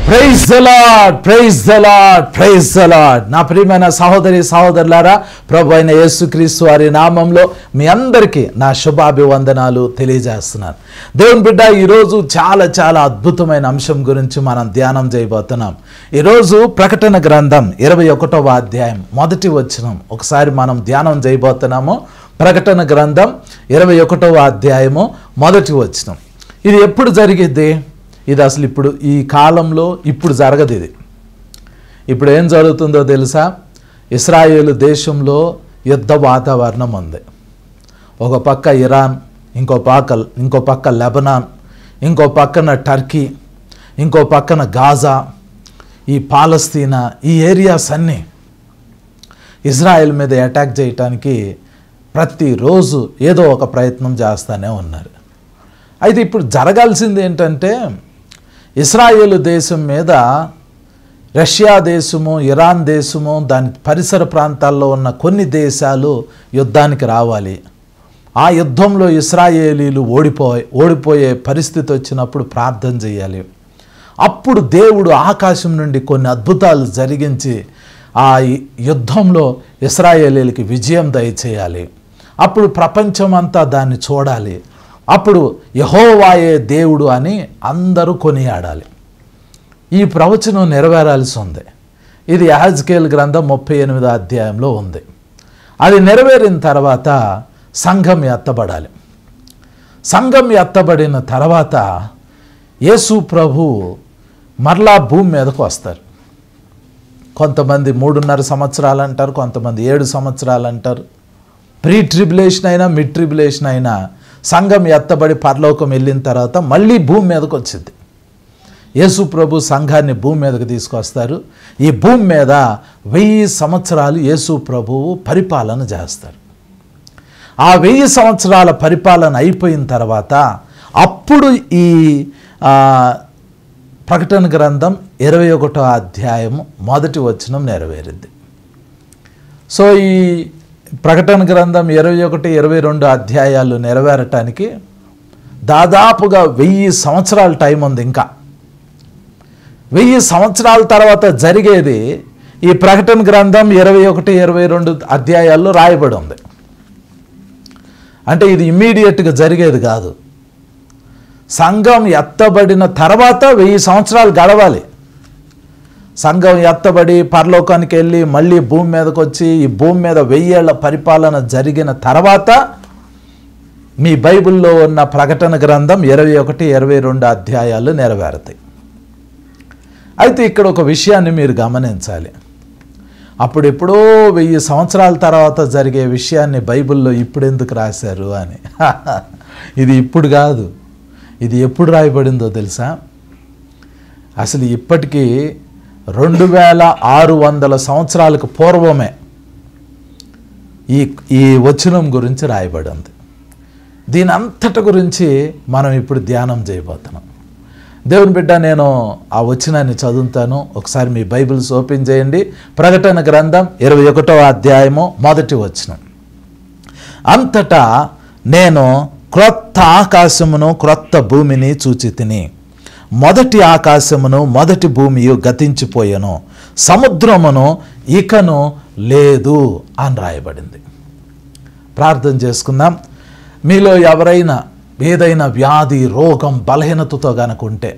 Praise the Lord, praise the Lord, praise the Lord. నా ప్రియమైన సహోదరి సహోదరులారా, ప్రభు అయిన యేసుక్రీస్తు వారి నామంలో మీ అందరికీ నా శుభాభివందనాలు తెలియజేస్తున్నాను. దేవుని బిడ్డ, ఈరోజు చాలా అద్భుతమైన అంశం గురించి మనం ధ్యానం చేయబోతున్నాం. ఈరోజు ప్రకటన గ్రంథం 21వ అధ్యాయం మొదటి వచనం ఒకసారి మనం ధ్యానం చేయబోతున్నాము. ప్రకటన గ్రంథం 21వ అధ్యాయము మొదటి వచనం. ఇది ఎప్పుడు జరిగిద్ది? ఇది అసలు ఇప్పుడు ఈ కాలంలో ఇప్పుడు జరగదు. ఇది ఇప్పుడు ఏం జరుగుతుందో తెలుసా? ఇశ్రాయేలు దేశంలో యుద్ధ వాతావరణం ఉంది. ఒక పక్క ఇరాన్, ఇంకో పక్క లెబనాన్, ఇంకో పక్కన టర్కీ, ఇంకో పక్కన గాజా, ఈ పాలస్తీనా, ఈ ఏరియాస్ అన్నీ ఇజ్రాయెల్ మీద అటాక్ చేయటానికి ప్రతిరోజు ఏదో ఒక ప్రయత్నం చేస్తూనే ఉన్నారు. అయితే ఇప్పుడు జరగాల్సింది ఏంటంటే, ఇశ్రాయేలు దేశం మీద రష్యా దేశము, ఇరాన్ దేశము, దాని పరిసర ప్రాంతాల్లో ఉన్న కొన్ని దేశాలు యుద్ధానికి రావాలి. ఆ యుద్ధంలో ఇశ్రాయేలీలు ఓడిపోయే పరిస్థితి వచ్చినప్పుడు ప్రార్థన చేయాలి. అప్పుడు దేవుడు ఆకాశం నుండి కొన్ని అద్భుతాలు జరిగించి ఆ యుద్ధంలో ఇశ్రాయేలీలకి విజయం దయచేయాలి. అప్పుడు ప్రపంచమంతా దాన్ని చూడాలి. అప్పుడు యెహోవాయే దేవుడు అని అందరూ కొనియాడాలి. ఈ ప్రవచనం నెరవేరాల్సి ఉంది. ఇది యెహెజ్కేలు గ్రంథం 38వ అధ్యాయంలో ఉంది. అది నెరవేరిన తర్వాత సంఘం ఎత్తబడాలి. సంఘం ఎత్తబడిన తర్వాత యేసు ప్రభు మరలా భూమి మీదకు వస్తారు. కొంతమంది 3.5 సంవత్సరాలు అంటారు, కొంతమంది 7 సంవత్సరాలు అంటారు. ప్రీ ట్రిబులేషన్ అయినా మిడ్ ట్రిబులేషన్ అయినా సంఘం ఎత్తబడి పరలోకం వెళ్ళిన తర్వాత మళ్ళీ భూమి మీదకి వచ్చింది. యేసు ప్రభు సంఘాన్ని భూమి మీదకి తీసుకొస్తారు. ఈ భూమి మీద 1000 సంవత్సరాలు యేసు ప్రభువు పరిపాలన చేస్తారు. ఆ 1000 సంవత్సరాల పరిపాలన అయిపోయిన తర్వాత అప్పుడు ఈ ప్రకటన గ్రంథం 21వ అధ్యాయము మొదటి వచనం నెరవేరింది. సో ఈ ప్రకటన గ్రంథం 21, 22 అధ్యాయాలు నెరవేరటానికి దాదాపుగా 1000 సంవత్సరాల టైం ఉంది. ఇంకా 1000 సంవత్సరాల తర్వాత జరిగేది ఈ ప్రకటన గ్రంథం 21, 22 అధ్యాయాల్లో రాయబడి ఉంది. అంటే ఇది ఇమ్మీడియట్గా జరిగేది కాదు. సంఘం ఎత్తబడిన తర్వాత 1000 సంవత్సరాలు గడవాలి. సంఘం ఎత్తబడి పరలోకానికి వెళ్ళి మళ్ళీ భూమి మీదకి వచ్చి ఈ భూమి మీద 1000 ఏళ్ల పరిపాలన జరిగిన తర్వాత మీ బైబిల్లో ఉన్న ప్రకటన గ్రంథం 21, 22 అధ్యాయాలు నెరవేరుతాయి. అయితే ఇక్కడ ఒక విషయాన్ని మీరు గమనించాలి. అప్పుడు ఎప్పుడో 1000 సంవత్సరాల తర్వాత జరిగే విషయాన్ని బైబిల్లో ఇప్పుడు ఎందుకు రాశారు అని. ఇది ఇప్పుడు కాదు, ఇది ఎప్పుడు రాయబడిందో తెలుసా? అసలు ఇప్పటికీ 2600 సంవత్సరాలకు పూర్వమే ఈ వచనం గురించి రాయబడి ఉంది. దీని అంతటి గురించి మనం ఇప్పుడు ధ్యానం చేయబోతున్నాం. దేవుని బిడ్డ, నేను ఆ వచనాన్ని చదువుతాను. ఒకసారి మీ బైబిల్స్ ఓపెన్ చేయండి. ప్రకటన గ్రంథం 21వ అధ్యాయము మొదటి వచనం. అంతటా నేను క్రొత్త ఆకాశమును క్రొత్త భూమిని చూచితిని. మొదటి ఆకాశమును మొదటి భూమియు గతించిపోయెను, సముద్రమును ఇకను లేదు అని రాయబడింది. ప్రార్థన చేసుకుందాం. మీలో ఎవరైనా ఏదైనా వ్యాధి, రోగం, బలహీనతతో గనక ఉంటే,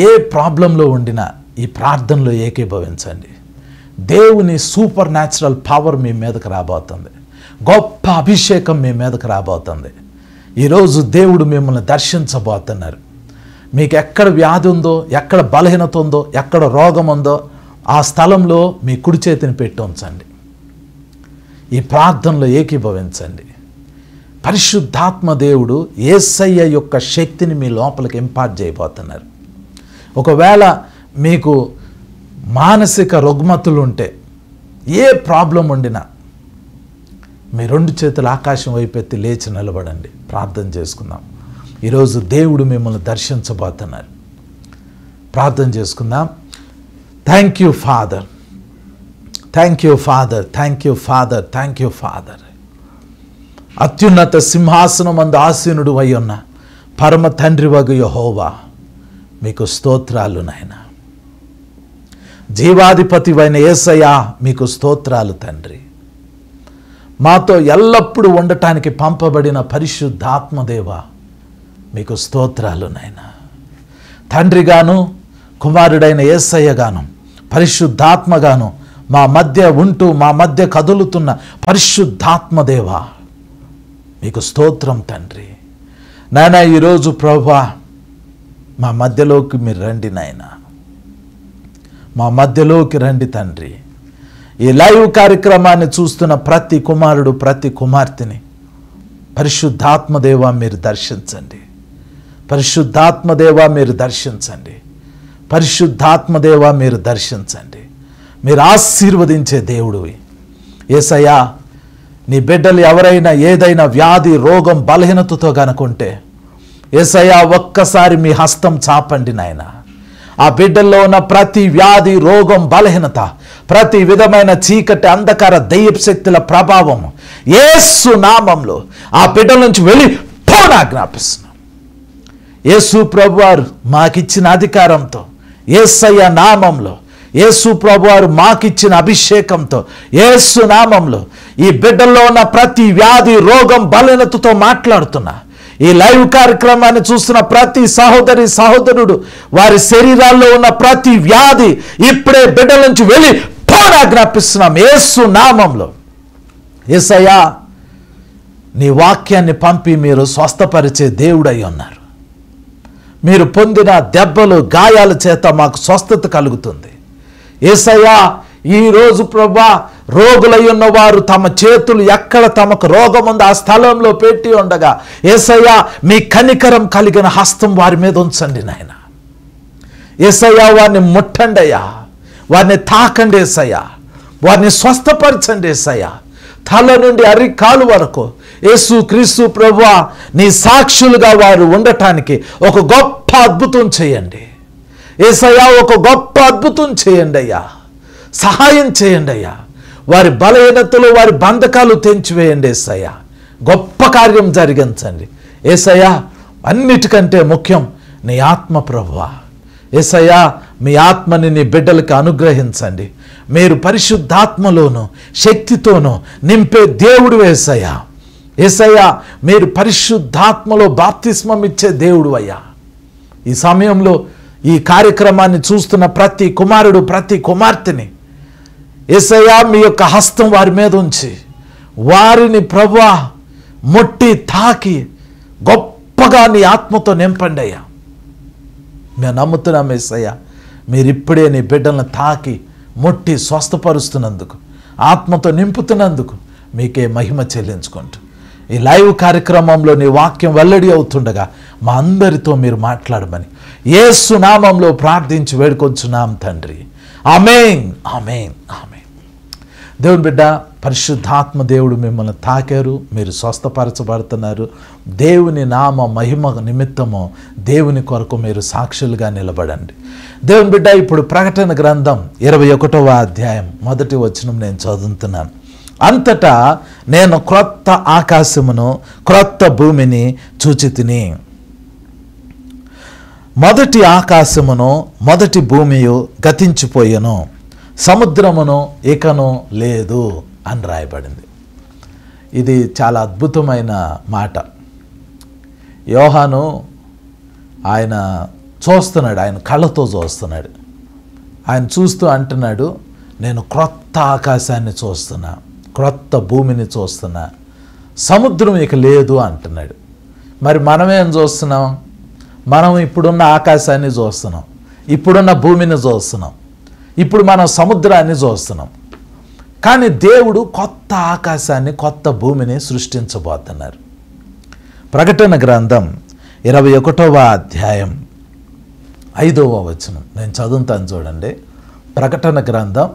ఏ ప్రాబ్లంలో ఉండినా ఈ ప్రార్థనలో ఏకీభవించండి. దేవుని సూపర్ న్యాచురల్ పవర్ మీ మీదకి రాబోతుంది. గొప్ప అభిషేకం మీ మీదకి రాబోతుంది. ఈరోజు దేవుడు మిమ్మల్ని దర్శించబోతున్నారు. మీకు ఎక్కడ వ్యాధి ఉందో, ఎక్కడ బలహీనత ఉందో, ఎక్కడ రోగం ఉందో ఆ స్థలంలో మీ కుడి చేతిని పెట్టి ఉంచండి. ఈ ప్రార్థనలో ఏకీభవించండి. పరిశుద్ధాత్మ దేవుడు యేసయ్య యొక్క శక్తిని మీ లోపలికి ఇంపార్ట్ చేయబోతున్నారు. ఒకవేళ మీకు మానసిక రుగ్మతులు ఉంటే, ఏ ప్రాబ్లం ఉండినా మీ 2 చేతులు ఆకాశం వైపెత్తి లేచి నిలబడండి. ప్రార్థన చేసుకుందాం. ఈరోజు దేవుడు మిమ్మల్ని దర్శించబోతున్నారు. ప్రార్థన చేసుకుందాం. Thank you father, thank you father, thank you father, thank you father. అత్యున్నత సింహాసనం అందు ఆసీనుడు అయి ఉన్న పరమ తండ్రి వగు యెహోవా, మీకు స్తోత్రాలు నాయన. జీవాధిపతివైన యేసయ్యా మీకు స్తోత్రాలు తండ్రి. మాతో ఎల్లప్పుడూ ఉండటానికి పంపబడిన పరిశుద్ధాత్మదేవ మీకు స్తోత్రాలు నాయన. తండ్రిగాను కుమారుడైన యేసయ్యగాను పరిశుద్ధాత్మగాను మా మధ్య ఉంటూ మా మధ్య కదులుతున్న పరిశుద్ధాత్మదేవ మీకు స్తోత్రం తండ్రి. నాయన ఈరోజు ప్రభువా మా మధ్యలోకి మీరు రండి నాయన, మా మధ్యలోకి రండి తండ్రి. ఈ లైవ్ కార్యక్రమాన్ని చూస్తున్న ప్రతి కుమారుడు ప్రతి కుమార్తెని పరిశుద్ధాత్మదేవ మీరు దర్శించండి, పరిశుద్ధాత్మదేవ మీరు దర్శించండి, పరిశుద్ధాత్మదేవ మీరు దర్శించండి. మీరు ఆశీర్వదించే దేవుడివి యేసయ్యా. నీ బిడ్డలు ఎవరైనా ఏదైనా వ్యాధి రోగం బలహీనతతో కనుకుంటే యేసయ్యా ఒక్కసారి మీ హస్తం చాపండి నాయన. ఆ బిడ్డల్లో ఉన్న ప్రతి వ్యాధి రోగం బలహీనత ప్రతి విధమైన చీకటి అంధకార దయ్యపు శక్తుల ప్రభావం యేసు నామంలో ఆ బిడ్డల నుంచి వెళ్ళి ఆజ్ఞాపిస్తున్నాం. యేసు ప్రభువారు మాకిచ్చిన అధికారంతో యేసయ్య నామంలో యేసు ప్రభువారు మాకిచ్చిన అభిషేకంతో యేసు నామంలో ఈ బిడ్డల్లో ఉన్న ప్రతి వ్యాధి రోగం బలహీనతతో మాట్లాడుతున్నా. ఈ లైవ్ కార్యక్రమాన్ని చూస్తున్న ప్రతి సహోదరి సహోదరుడు వారి శరీరాల్లో ఉన్న ప్రతి వ్యాధి ఇప్పుడే బిడ్డల నుంచి వెళ్ళి ఆజ్ఞాపిస్తున్నాం యేసు నామంలో. యేసయ్యా నీ వాక్యాన్ని పంపి మీరు స్వస్థపరిచే దేవుడై ఉన్నారు. మీరు పొందిన దెబ్బలు గాయాల చేత మాకు స్వస్థత కలుగుతుంది. యేసయ్యా ఈరోజు ప్రభువా రోగులై ఉన్నవారు తమ చేతులు ఎక్కడ తమకు రోగం ఉందో ఆ స్థలంలో పెట్టి ఉండగా యేసయ్యా మీ కనికరం కలిగిన హస్తం వారి మీద ఉంచండి నాయన. యేసయ్యా వారిని ముట్టండి అయ్యా, వారిని తాకండి యేసయ్యా, వారిని స్వస్థపరచండి యేసయ్యా. తల నుండి అరికాలు వరకు యేసు క్రీస్తు ప్రభువా నీ సాక్షులుగా వారు ఉండటానికి ఒక గొప్ప అద్భుతం చేయండి యేసయ్యా, ఒక గొప్ప అద్భుతం చేయండి అయ్యా, సహాయం చేయండి అయ్యా. వారి బలహీనతలు వారి బంధకాలు తెంచివేయండి యేసయ్యా, గొప్ప కార్యం జరిగించండి యేసయ్యా. అన్నిటికంటే ముఖ్యం నీ ఆత్మ ప్రభువా యేసయ్యా, మీ ఆత్మని నీ బిడ్డలకు అనుగ్రహించండి. మీరు పరిశుద్ధాత్మలోను శక్తితోనూ నింపే దేవుడు యేసయ్యా. యేసయ్యా మీరు పరిశుద్ధాత్మలో బాప్తిస్మం ఇచ్చే దేవుడు అయ్యా. ఈ సమయంలో ఈ కార్యక్రమాన్ని చూస్తున్న ప్రతి కుమారుడు ప్రతి కుమార్తెని యేసయ్యా మీ యొక్క హస్తం వారి మీద ఉంచి వారిని ప్రభువా ముట్టి తాకి గొప్పగా నీ ఆత్మతో నింపండి అయ్యా. మేము నమ్ముతున్నాం యేసయ్యా, మీరు ఇప్పుడే నీ బిడ్డలను తాకి ముట్టి స్వస్థపరుస్తున్నందుకు ఆత్మతో నింపుతున్నందుకు మీకే మహిమ చెల్లించుకుంటూ ఈ లైవ్ కార్యక్రమంలో నీ వాక్యం వెల్లడి అవుతుండగా మా అందరితో మీరు మాట్లాడమని యేసు నామంలో ప్రార్థించి వేడుకొంచున్నాం తండ్రి. ఆమేన్, ఆమేన్, ఆమేన్. దేవుని బిడ్డ పరిశుద్ధాత్మ దేవుడు మిమ్మల్ని తాకారు, మీరు స్వస్థపరచబడుతున్నారు. దేవుని నామ మహిమ నిమిత్తము దేవుని కొరకు మీరు సాక్షులుగా నిలబడండి. దేవుని బిడ్డ ఇప్పుడు ప్రకటన గ్రంథం 21వ అధ్యాయం 1వ వచనం నేను చదువుతున్నాను. అంతటా నేను క్రొత్త ఆకాశమును క్రొత్త భూమిని చూచితిని. మొదటి ఆకాశమును మొదటి భూమియు గతించిపోయెను, సముద్రమును ఇకను లేదు అని రాయబడింది. ఇది చాలా అద్భుతమైన మాట. యోహాను ఆయన చూస్తున్నాడు, ఆయన కళ్ళతో చూస్తున్నాడు. ఆయన చూస్తూ అంటున్నాడు, నేను క్రొత్త ఆకాశాన్ని చూస్తున్నా, క్రొత్త భూమిని చూస్తున్నా, సముద్రం ఇక లేదు అంటున్నాడు. మరి మనమేం చూస్తున్నాం? మనం ఇప్పుడున్న ఆకాశాన్ని చూస్తున్నాం, ఇప్పుడున్న భూమిని చూస్తున్నాం, ఇప్పుడు మనం సముద్రాన్ని చూస్తున్నాం. కానీ దేవుడు కొత్త ఆకాశాన్ని కొత్త భూమిని సృష్టించబోతున్నారు. ప్రకటన గ్రంథం 21వ అధ్యాయం 5వ వచనం నేను చదువుతాను చూడండి. ప్రకటన గ్రంథం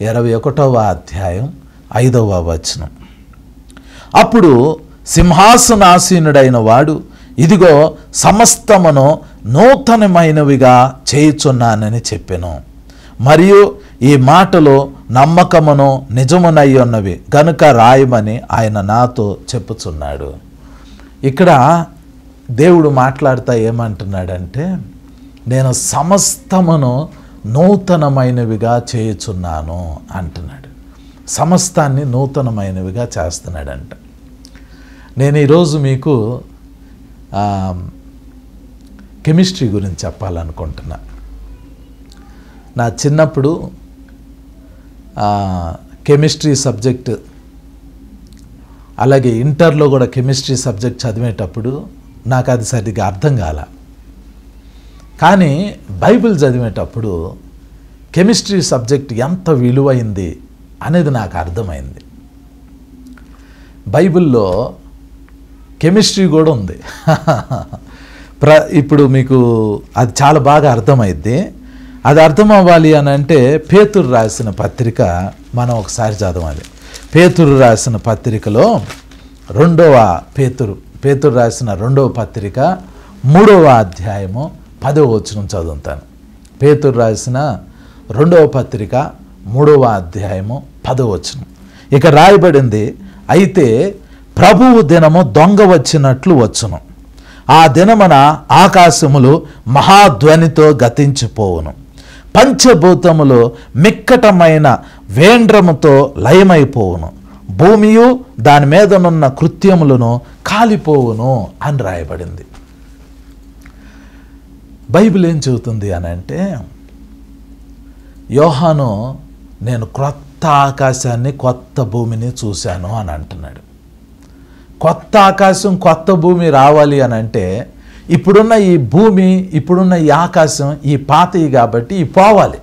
21వ అధ్యాయం 5వ వచనం. అప్పుడు సింహాసనాసీనుడైన వాడు, ఇదిగో సమస్తమును నూతనమైనవిగా చేయుచున్నానని చెప్పెను. మరియు ఈ మాటలు నమ్మకమును నిజమునై ఉన్నవి గనుక రాయమని ఆయన నాతో చెప్పుచున్నాడు. ఇక్కడ దేవుడు మాట్లాడుతా ఏమంటున్నాడంటే, నేను సమస్తమును నూతనమైనవిగా చేయుచున్నాను అంటున్నాడు. సమస్తాన్ని నూతనమైనవిగా చేస్తున్నాడంట. నేను ఈరోజు మీకు కెమిస్ట్రీ గురించి చెప్పాలనుకుంటున్నా. నా చిన్నప్పుడు కెమిస్ట్రీ సబ్జెక్ట్, అలాగే ఇంటర్లో కూడా కెమిస్ట్రీ సబ్జెక్ట్ చదివేటప్పుడు నాకు అది సరిగ్గా అర్థం కాల. కానీ బైబిల్ చదివేటప్పుడు కెమిస్ట్రీ సబ్జెక్ట్ ఎంత విలువైంది అనేది నాకు అర్థమైంది. బైబిల్లో కెమిస్ట్రీ కూడా ఉంది. ఇప్పుడు మీకు అది చాలా బాగా అర్థమైద్ది. అది అర్థం అవ్వాలి అని అంటే పేతురు రాసిన పత్రిక మనం ఒకసారి చదవాలి. పేతురు రాసిన పత్రికలో పేతురు రాసిన 2వ పత్రిక 3వ అధ్యాయము 10వ వచనం చదువుతాను. పేతురు రాసిన 2వ పత్రిక 3వ అధ్యాయము 10వ వచనం. ఇక రాయబడింది, అయితే ప్రభువు దినము దొంగ వచ్చినట్లు వచ్చును. ఆ దినమున ఆకాశములు మహాధ్వనితో గతించిపోవును, పంచభూతములు మిక్కటమైన వేండ్రముతో లయమైపోవును, భూమియు దాని మీదనున్న కృత్యములను కాలిపోవును అని రాయబడింది. బైబిల్ ఏం చెబుతుంది అని అంటే, యోహాను నేను క్రొత్త ఆకాశాన్ని కొత్త భూమిని చూశాను అని అంటున్నాడు. కొత్త ఆకాశం కొత్త భూమి రావాలి అని అంటే ఇప్పుడున్న ఈ భూమి, ఇప్పుడున్న ఈ ఆకాశం ఈ పాతయి కాబట్టి ఈ పోవాలి.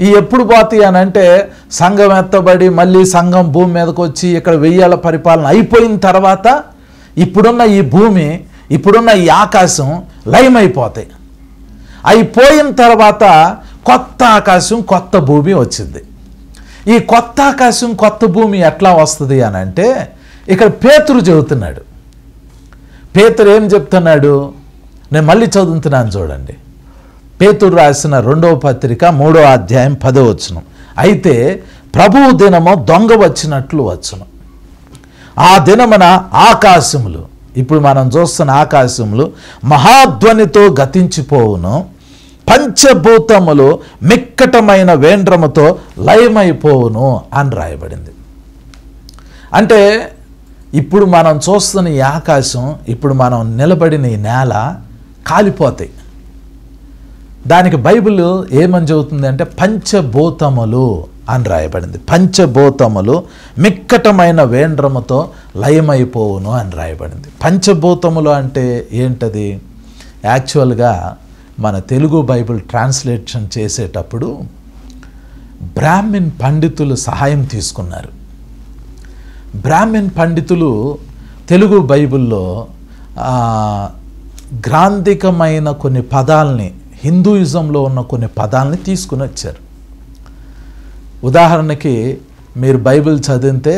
ఈ ఎప్పుడు పోతాయి అని అంటే సంఘం ఎత్తబడి మళ్ళీ సంఘం భూమి మీదకి వచ్చి ఇక్కడ 1000 ఏళ్ల పరిపాలన అయిపోయిన తర్వాత ఇప్పుడున్న ఈ భూమి, ఇప్పుడున్న ఈ ఆకాశం లయమైపోతాయి. అయిపోయిన తర్వాత కొత్త ఆకాశం కొత్త భూమి వచ్చింది. ఈ కొత్త ఆకాశం కొత్త భూమి ఎట్లా వస్తుంది అని అంటే ఇక్కడ పేతురు చెబుతున్నాడు. పేతురు ఏం చెప్తున్నాడు? నేను మళ్ళీ చదువుతున్నాను చూడండి. పేతురు రాసిన 2వ పత్రిక 3వ అధ్యాయం 10వ వచనం. అయితే ప్రభువు దినము దొంగ వచ్చినట్లు వచ్చును. ఆ దినమున ఆకాశములు, ఇప్పుడు మనం చూస్తున్న ఆకాశములు మహాధ్వనితో గతించిపోవును, పంచభూతములు మిక్కటమైన వేండ్రముతో లయమైపోవును అని రాయబడింది. అంటే ఇప్పుడు మనం చూస్తున్న ఈ ఆకాశం, ఇప్పుడు మనం నిలబడిన ఈ నేల కాలిపోతాయి. దానికి బైబిల్ ఏమని చెబుతుంది అంటే పంచభూతములు అని రాయబడింది. పంచభూతములు మిక్కటమైన వేండ్రముతో లయమైపోవును అని రాయబడింది. పంచభూతములు అంటే ఏంటది? యాక్చువల్గా మన తెలుగు బైబిల్ ట్రాన్స్లేషన్ చేసేటప్పుడు బ్రాహ్మిన్ పండితులు సహాయం తీసుకున్నారు. బ్రాహ్మిన్ పండితులు తెలుగు బైబిల్లో గ్రాంధికమైన కొన్ని పదాలని, హిందూయిజంలో ఉన్న కొన్ని పదాలని తీసుకుని వచ్చారు. ఉదాహరణకి మీరు బైబిల్ చదివితే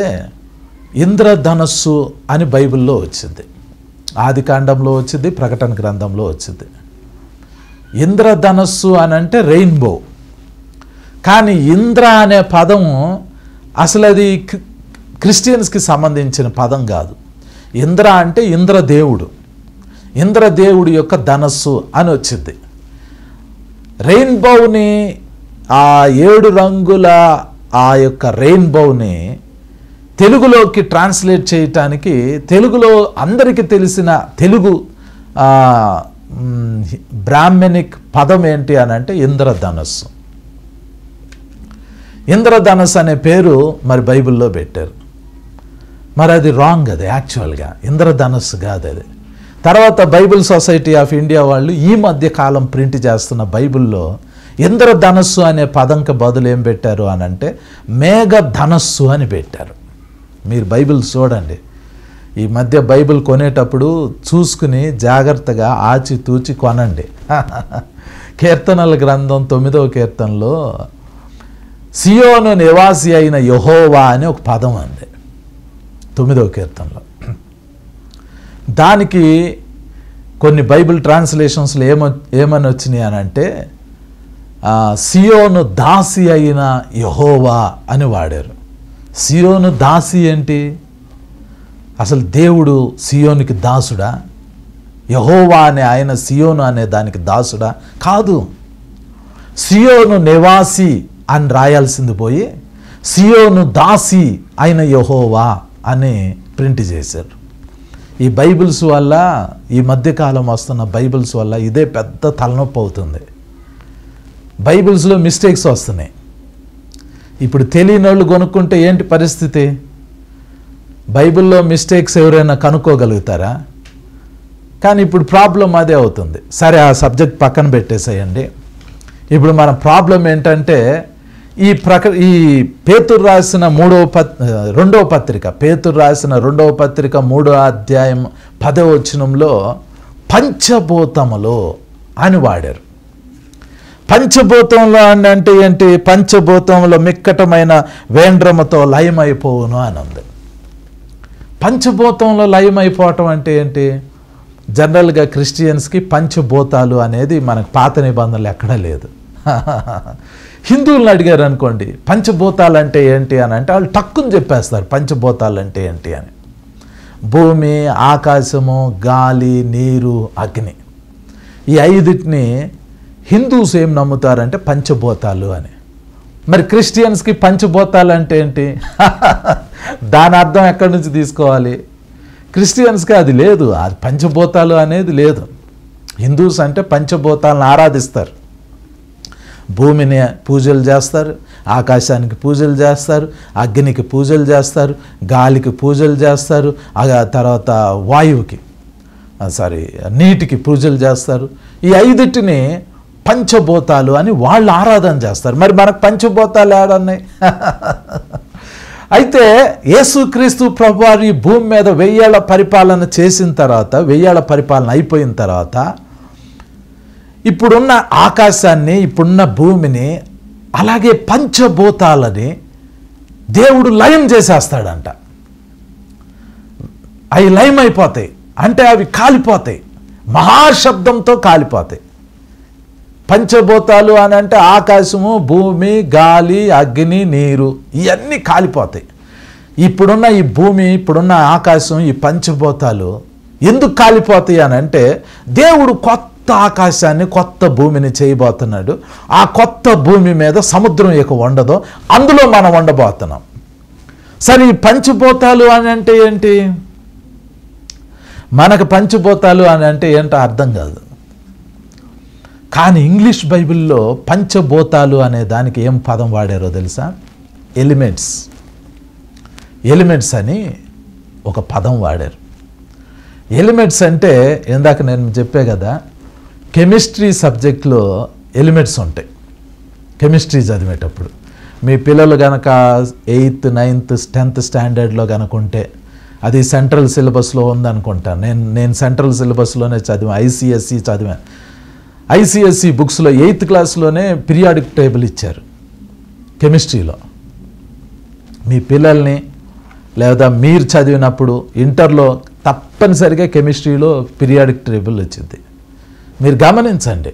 ఇంద్రధనస్సు అని బైబిల్లో వచ్చింది, ఆదికాండంలో వచ్చింది, ప్రకటన గ్రంథంలో వచ్చింది. ఇంద్రధనస్సు అని అంటే రెయిన్బో. కానీ ఇంద్ర అనే పదము అసలు అది క్రిస్టియన్స్కి సంబంధించిన పదం కాదు. ఇంద్ర అంటే ఇంద్రదేవుడు, ఇంద్రదేవుడి యొక్క ధనస్సు అని వచ్చింది. రెయిన్బోని, ఆ 7 రంగుల ఆ యొక్క రెయిన్బోని తెలుగులోకి ట్రాన్స్లేట్ చేయటానికి తెలుగులో అందరికీ తెలిసిన తెలుగు బ్రాహ్మణిక్ పదం ఏంటి అని అంటే ఇంద్రధనస్సు. ఇంద్రధనస్సు అనే పేరు మరి బైబిల్లో పెట్టారు. మరి అది రాంగ్, అది యాక్చువల్గా ఇంద్రధనస్సు కాదు అది. తర్వాత బైబిల్ సొసైటీ ఆఫ్ ఇండియా వాళ్ళు ఈ మధ్య కాలం ప్రింట్ చేస్తున్న బైబిల్లో ఇంద్రధనస్సు అనే పదంకి బదులు ఏం పెట్టారు అని అంటే మేఘధనస్సు అని పెట్టారు. మీరు బైబిల్ చూడండి. ఈ మధ్య బైబిల్ కొనేటప్పుడు చూసుకుని జాగ్రత్తగా ఆచితూచి కొనండి. కీర్తనల గ్రంథం 9వ కీర్తనలో సియోను నివాసి అయిన యెహోవా అని ఒక పదం ఉంది 9వ కీర్తనలో. దానికి కొన్ని బైబిల్ ట్రాన్స్లేషన్స్లో ఏమని వచ్చినాయి అని అంటే సియోను దాసి అయిన యెహోవా అని వాడారు. సియోను దాసి ఏంటి? అసలు దేవుడు సియోనికి దాసుడా? యెహోవా అనే ఆయన సియోను అనే దానికి దాసుడా? కాదు. సియోను నివాసి అని రాయాల్సింది పోయి సియోను దాసి అయిన యెహోవా అని ప్రింట్ చేశారు. ఈ బైబిల్స్ వల్ల, ఈ మధ్యకాలం వస్తున్న బైబిల్స్ వల్ల ఇదే పెద్ద తలనొప్పి అవుతుంది. బైబిల్స్లో మిస్టేక్స్ వస్తున్నాయి. ఇప్పుడు తెలియని వాళ్ళు కొనుక్కుంటే ఏంటి పరిస్థితి? బైబిల్లో మిస్టేక్స్ ఎవరైనా కనుక్కోగలుగుతారా? కానీ ఇప్పుడు ప్రాబ్లం అదే అవుతుంది. సరే, ఆ సబ్జెక్ట్ పక్కన పెట్టేసేయండి. ఇప్పుడు మన ప్రాబ్లం ఏంటంటే ఈ పేతురు రాసిన రెండవ పత్రిక, పేతురు రాసిన రెండవ పత్రిక 3వ అధ్యాయం 10వ వచనంలో పంచభూతములు అని వాడారు. పంచభూతంలో అంటే ఏంటి? పంచభూతంలో మిక్కటమైన వేండ్రమతో లయమైపోవును అని ఉంది. పంచభూతంలో లయమైపోవటం అంటే ఏంటి? జనరల్గా క్రిస్టియన్స్కి పంచభూతాలు అనేది మనకు పాత నిబంధనలు ఎక్కడా లేదు. హిందువులను అడిగారు అనుకోండి పంచభూతాలు అంటే ఏంటి అని అంటే వాళ్ళు టక్కుని చెప్పేస్తారు పంచభూతాలు అంటే ఏంటి అని. భూమి, ఆకాశము, గాలి, నీరు, అగ్ని, ఈ 5టిని హిందూస్ ఏం నమ్ముతారంటే పంచభూతాలు అని. మరి క్రిస్టియన్స్కి పంచభూతాలు అంటే ఏంటి? దాని అర్థం ఎక్కడి నుంచి తీసుకోవాలి? క్రిస్టియన్స్కి అది లేదు, అది పంచభూతాలు అనేది లేదు. హిందూస్ అంటే పంచభూతాలను ఆరాధిస్తారు. భూమిని పూజలు చేస్తారు, ఆకాశానికి పూజలు చేస్తారు, అగ్నికి పూజలు చేస్తారు, గాలికి పూజలు చేస్తారు, తర్వాత వాయువుకి నీటికి పూజలు చేస్తారు. ఈ 5టిని పంచభూతాలు అని వాళ్ళు ఆరాధన చేస్తారు. మరి మనకు పంచభూతాలు ఏడున్నాయి? అయితే యేసుక్రీస్తు ప్రభువారు ఈ భూమి మీద 1000 ఏళ్ల పరిపాలన చేసిన తర్వాత, 1000 ఏళ్ల పరిపాలన అయిపోయిన తర్వాత ఇప్పుడున్న ఆకాశాన్ని, ఇప్పుడున్న భూమిని, అలాగే పంచభూతాలని దేవుడు లయం చేసేస్తాడంట. అవి లయం అయిపోతాయి అంటే అవి కాలిపోతాయి, మహాశబ్దంతో కాలిపోతాయి. పంచభూతాలు అని అంటే ఆకాశము, భూమి, గాలి, అగ్ని, నీరు, ఇవన్నీ కాలిపోతాయి. ఇప్పుడున్న ఈ భూమి, ఇప్పుడున్న ఆకాశం, ఈ పంచభూతాలు ఎందుకు కాలిపోతాయి అని అంటే దేవుడు కొత్త ఆకాశాన్ని, కొత్త భూమిని చేయబోతున్నాడు. ఆ కొత్త భూమి మీద సముద్రం ఇక ఉండదు, అందులో మనం ఉండబోతున్నాం. సరే, ఈ పంచభూతాలు అని అంటే ఏంటి? మనకు పంచభూతాలు అని అంటే ఏంటో అర్థం కాదు. కానీ ఇంగ్లీష్ బైబిల్లో పంచభూతాలు అనే దానికి ఏం పదం వాడారో తెలుసా? ఎలిమెంట్స్. ఎలిమెంట్స్ అని ఒక పదం వాడారు. ఎలిమెంట్స్ అంటే ఇందాక నేను చెప్పే కదా, కెమిస్ట్రీ సబ్జెక్ట్లో ఎలిమెంట్స్ ఉంటాయి. కెమిస్ట్రీ చదివేటప్పుడు మీ పిల్లలు కనుక 8th, 9th, 10th స్టాండర్డ్లో కనుక ఉంటే, అది సెంట్రల్ సిలబస్లో ఉందనుకుంటాను. నేను సెంట్రల్ సిలబస్లోనే చదివాను, ఐసిఎస్సి చదివాను. ఐసిఎస్సి బుక్స్లో 8th క్లాస్లోనే పీరియాడిక్ టేబుల్ ఇచ్చారు కెమిస్ట్రీలో. మీ పిల్లల్ని లేదా మీరు చదివినప్పుడు ఇంటర్లో తప్పనిసరిగా కెమిస్ట్రీలో పీరియాడిక్ టేబుల్ వచ్చింది. మీరు గమనించండి.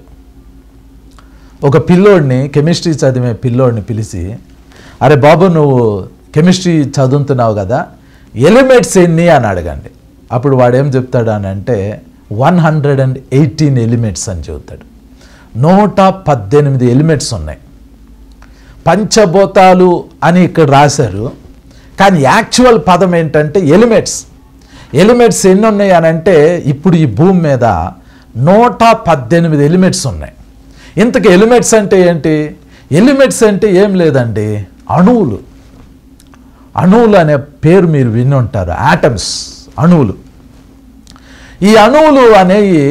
ఒక పిల్లోడిని, కెమిస్ట్రీ చదివే పిల్లోడిని పిలిచి, అరే బాబు నువ్వు కెమిస్ట్రీ చదువుతున్నావు కదా, ఎలిమెంట్స్ ఎన్ని అని అడగండి. అప్పుడు వాడు ఏం చెప్తాడు అని అంటే 118 ఎలిమెంట్స్ అని చెబుతాడు. 118 ఎలిమెంట్స్ ఉన్నాయి. పంచభూతాలు అని ఇక్కడ రాశారు, కానీ యాక్చువల్ పదం ఏంటంటే ఎలిమెంట్స్. ఎలిమెంట్స్ ఎన్ని ఉన్నాయి అని అంటే ఇప్పుడు ఈ భూమి మీద 118 ఎలిమెంట్స్ ఉన్నాయి. ఇంతకు ఎలిమెంట్స్ అంటే ఏంటి? ఎలిమెంట్స్ అంటే ఏం లేదండి, అణువులు. అణువులు అనే పేరు మీరు విని ఉంటారు, ఆటమ్స్, అణువులు. ఈ అణువులు అనేవి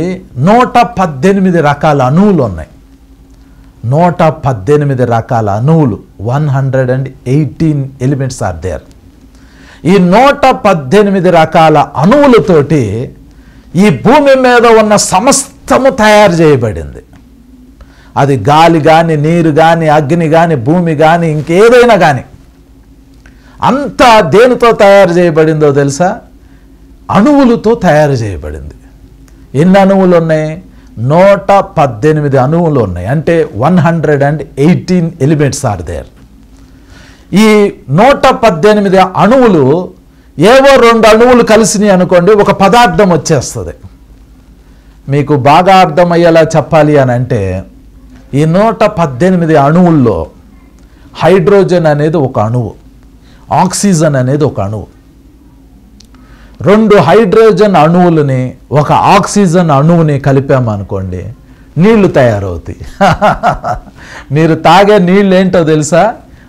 118 రకాల అణువులు ఉన్నాయి. 118 రకాల అణువులు, 118 ఎలిమెంట్స్ ఆర్ దేర్. ఈ 118 రకాల అణువులతోటి ఈ భూమి మీద ఉన్న సమస్తము తయారు చేయబడింది. అది గాలి కానీ, నీరు కానీ, అగ్ని కానీ, భూమి కానీ, ఇంకేదైనా కానీ అంతా దేనితో తయారు చేయబడిందో తెలుసా? అణువులతో తయారు చేయబడింది. ఎన్ని అణువులు ఉన్నాయి? 118 అణువులు ఉన్నాయి. అంటే 118 ఎలిమెంట్స్ ఆర్ దేర్. ఈ 118 అణువులు, ఏవో 2 అణువులు కలిసినాయి అనుకోండి, ఒక పదార్థం వచ్చేస్తుంది. మీకు బాగా అర్థమయ్యేలా చెప్పాలి అని అంటే ఈ 118 అణువుల్లో హైడ్రోజన్ అనేది ఒక అణువు, ఆక్సిజన్ అనేది ఒక అణువు. 2 హైడ్రోజన్ అణువులని ఒక ఆక్సిజన్ అణువుని కలిపామనుకోండి, నీళ్లు తయారవుతాయి. మీరు తాగే నీళ్ళు ఏంటో తెలుసా?